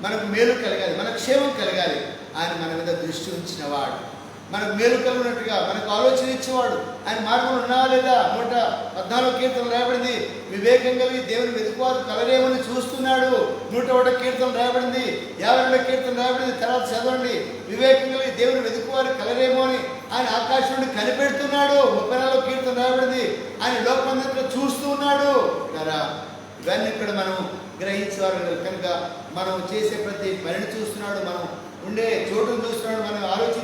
మనకు మేలు కలగాలి, మనకు క్షేమం కలగాలి. ఆయన మన మీద దృష్టి ఉంచినవాడు, మనకు మేలు కలిగినట్టుగా మనకు ఆలోచన ఇచ్చేవాడు. ఆయన మార్గంలో ఉన్నావా లేదా? 114వ కీర్తన రాయబడింది, వివేకం కలిగి దేవుని వెతుకువారు కలరేమని చూస్తున్నాడు. 101వ కీర్తన రాయబడింది, 52వ కీర్తన రాయబడింది. తర్వాత చదవండి, వివేకం కలిగి దేవుని వెతుకువారు కలరేమో అని ఆయన ఆకాశం నుండి కనిపెడుతున్నాడు. 34వ కీర్తన రాయబడింది, ఆయన లోకమంతట్లో చూస్తూ ఉన్నాడు కదా. ఇవన్నీ ఇక్కడ మనం గ్రహించేవారు కనుక మనం చేసే ప్రతి పనిని చూస్తున్నాడు, మనం ఉండే చోటును చూస్తున్నాడు, మనం ఆలోచన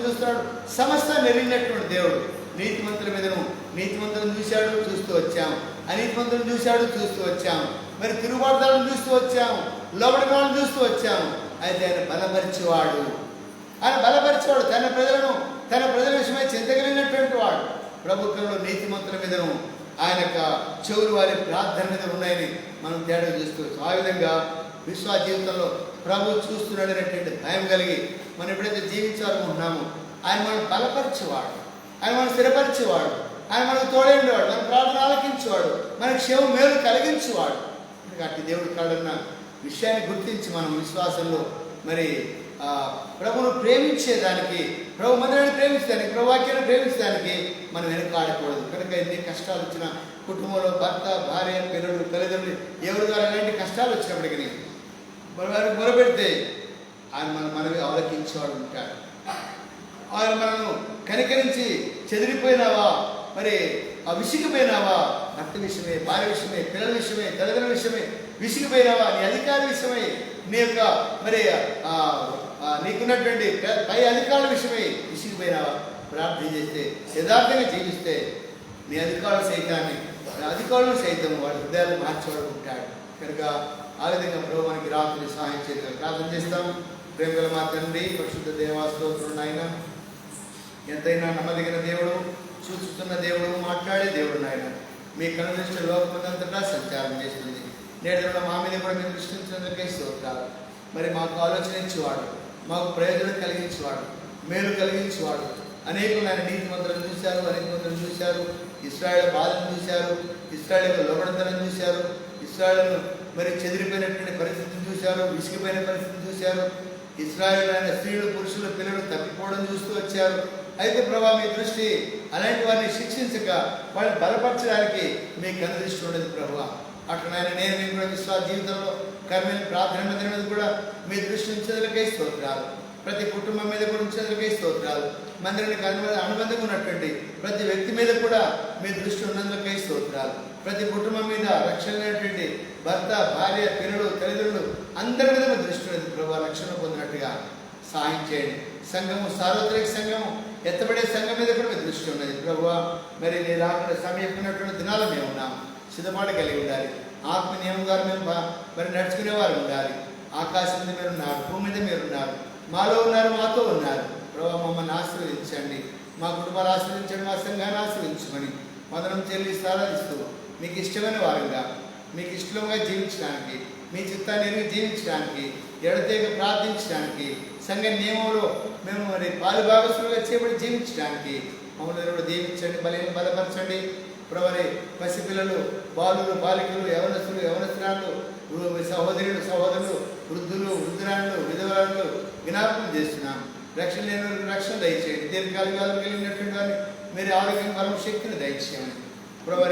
చూస్తున్నాడు. సమస్తాన్ని ఎరిగినటువంటి దేవుడు. నీతిమంతుల మీదను నీతిమంతులను చూశాడు, చూస్తూ వచ్చాం. అనీతిమంతులను చూశాడు, చూస్తూ వచ్చాం. మరి తిరుగుబాటుదారులను చూస్తూ వచ్చాం, లోబడిన వాళ్ళని చూస్తూ వచ్చాం. అయితే ఆయన బలపరిచేవాడు, తన ప్రజల విషయమై చింతగలిగినటువంటి వాడు. ప్రభుత్వంలో నీతిమంతుల మీదను ఆయన యొక్క చెవులు వారి ప్రార్థన మీద ఉన్నాయని మనం తేడా చూస్తూ, ఆ విధంగా విశ్వాస జీవితంలో ప్రభు చూస్తున్నాడు అనేటువంటి భయం కలిగి మనం ఎప్పుడైతే జీవించాలనుకుంటున్నామో ఆయన మనం బలపరిచేవాడు, ఆయన మనం స్థిరపరిచేవాడు, ఆయన మనకు తోడేండేవాడు, మన ప్రార్థన ఆలకించేవాడు, మనకు క్షేమ మేలు కలిగించేవాడు. అట్టి దేవుడి కాడన్న విషయాన్ని గుర్తించి మనం విశ్వాసంలో మరి ప్రభువును ప్రేమించేదానికి, ప్రభు మందిరాన్ని ప్రేమించడానికి, ప్రభు వాక్యాన్ని ప్రేమించడానికి మనం వెనకాడకూడదు. కనుక ఎన్ని కష్టాలు వచ్చినా, కుటుంబంలో భర్త, భార్య, పిల్లలు, తల్లిదండ్రులు ఎవరి ద్వారా ఎలాంటి కష్టాలు వచ్చినప్పటికీ మన వారికి మొరపెడితే ఆయన మనవి ఆలకించేవాడు ఉంటాడు. ఆయన మనను కనికరించి చెదిరిపోయినావా, మరి విసిగిపోయినావా, భర్త విషయమే, భార్య విషయమే, పిల్లల విషయమే, తల్లిదండ్రుల విషయమే విసిగిపోయినావా, నీ అధికారి విషయమై, నీ యొక్క మరి నీకున్నటువంటి పై అధికారుల విషయమై విసిగిపోయినావా, ప్రార్థన చేస్తే, యథార్థంగా జీవిస్తే నీ అధికారులను సైతం వాడి హృదయాలు మార్చేవాడు ఉంటాడు. కనుక ఆ విధంగా ప్రభు మనకి రాత్రి సహాయం చేయగలరు. ప్రార్థన చేస్తాం. ప్రేమగల మా తండ్రి, పరిశుద్ధ దేవాస్తోత్రుడు నాయన, ఎంతైనా నమ్మదగిన దేవుడు, చూస్తున్న దేవుడు, మాట్లాడే దేవుడు నాయన, మీ కనుదృష్టి లోకమంతటా సంచారం చేస్తుంది. నేడు మా మీద కూడా మీరు దృష్టించినందుకే స్తోత్రాలు. మరి మాకు ఆలోచన ఇచ్చేవాడు, మాకు ప్రయోజనం కలిగించేవాడు, మేలు కలిగించేవాడు. అనేకులు ఆయన నీతిమంతులను చూశారు, అనీతిమంతులను చూశారు, ఇశ్రాయేలు బాధను చూశారు, ఇశ్రాయేలు లోబడతనం చూశారు, ఇశ్రాయేలును మరి చెదిరిపోయినటువంటి పరిస్థితిని చూశారు, విసిగిపోయిన పరిస్థితిని చూశారు. ఇశ్రాయేలు అయిన స్త్రీలు, పురుషులు, పిల్లలు తప్పిపోవడం చూస్తూ వచ్చారు. అయితే ప్రభా మీ దృష్టి అలాంటి వారిని శిక్షించక వాళ్ళని బలపరచడానికి మీకు కనుదృష్టి ఉండదు ప్రభా. అట్లనైనా నేను మీకు కూడా విశ్వాస జీవితంలో కర్మని ప్రార్థన మీద కూడా మీ దృష్టి ఉంచేందుకై స్తోత్రాలు. ప్రతి కుటుంబం మీద కూడా ఉంచేందుకై స్తోత్రాలు. మందిరానికి అనుబంధంగా ఉన్నటువంటి ప్రతి వ్యక్తి మీద కూడా మీ దృష్టి ఉన్నందుకై స్తోత్రాలు. ప్రతి కుటుంబం మీద రక్షణ లేనటువంటి భర్త, భార్య, పిల్లలు, తల్లిదండ్రులు అందరి మీద మీ దృష్టి ఉన్నది ప్రభావ. రక్షణ పొందినట్టుగా సహాయం చేయండి. సంఘము, సార్వత్రిక సంఘము, ఎత్తబడే సంఘం మీద కూడా మీ దృష్టి ఉన్నది ప్రభువ. మరి నేను అక్కడ సమీపమైనటువంటి దినాలు మేము ఉన్నాం, సిద్ధపాటు కలిగి ఉండాలి. ఆత్మ నియమం ద్వారా మేము మరి నడుచుకునేవారు ఉండాలి. ఆకాశం మీద మీరు ఉన్నారు, భూమి మీద మీరు ఉన్నారు, మాలో ఉన్నారు, మాతో ఉన్నారు ప్రభావ. మమ్మల్ని ఆశీర్వదించండి, మా కుటుంబాలు ఆశీర్వదించండి, మా సంఘాన్ని ఆశీర్వదించమని మదనం చెల్లిస్తూ ఆరాధిస్తూ మీకు ఇష్టమైన వారుగా, మీకు ఇష్టంగా జీవించడానికి, మీ చిత్తాన్ని ఎరిగి జీవించడానికి, ఎడతెగ ప్రార్థించడానికి, సంఘ నియమంలో మేము మరి పాలుభాగస్తులుగా చేయబడి జీవించడానికి మమ్మల్ని దీవించండి, బలపరచండి ప్రభు. పసిపిల్లలు, బాలులు, బాలికలు, యవనస్తులు, యవనస్తురాలు, సహోదరులు, సహోదరులు, వృద్ధులు, వృద్ధురాళ్ళు, విధవరాళ్ళు జ్ఞాపకం చేస్తున్నాం. రక్షణ లేని వారికి రక్షణ దయచేయండి. దీర్ఘకాలికాలం కలిగినటువంటి వారిని మీరు ఆరోగ్యం, బలం, శక్తిని దయచేయండి ప్రభు.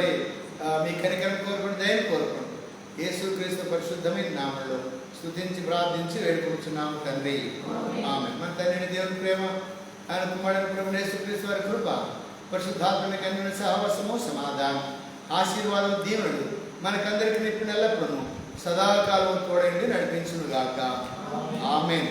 మీ కనికరం కోరుకుని దయని కోరుకోండి. యేసుక్రీస్తు పరిశుద్ధమైన నామంలో స్తుతించి ప్రార్థించి వేడుకొచ్చున్నాము తండ్రి, ఆమేన్. మన తండ్రి దేవుని ప్రేమ, ఆయన కుమారుడు ప్రభు యేసుక్రీస్తు వారి కృప, పరిశుద్ధాత్మ కన్నుని సహవాసము, సమాధానం, ఆశీర్వాదం, దీవెనలు మనకందరికీ నిప్పిన ఎల్లప్పుడూ సదాకాలం తోడండి నడిపించును గాక. ఆమేన్.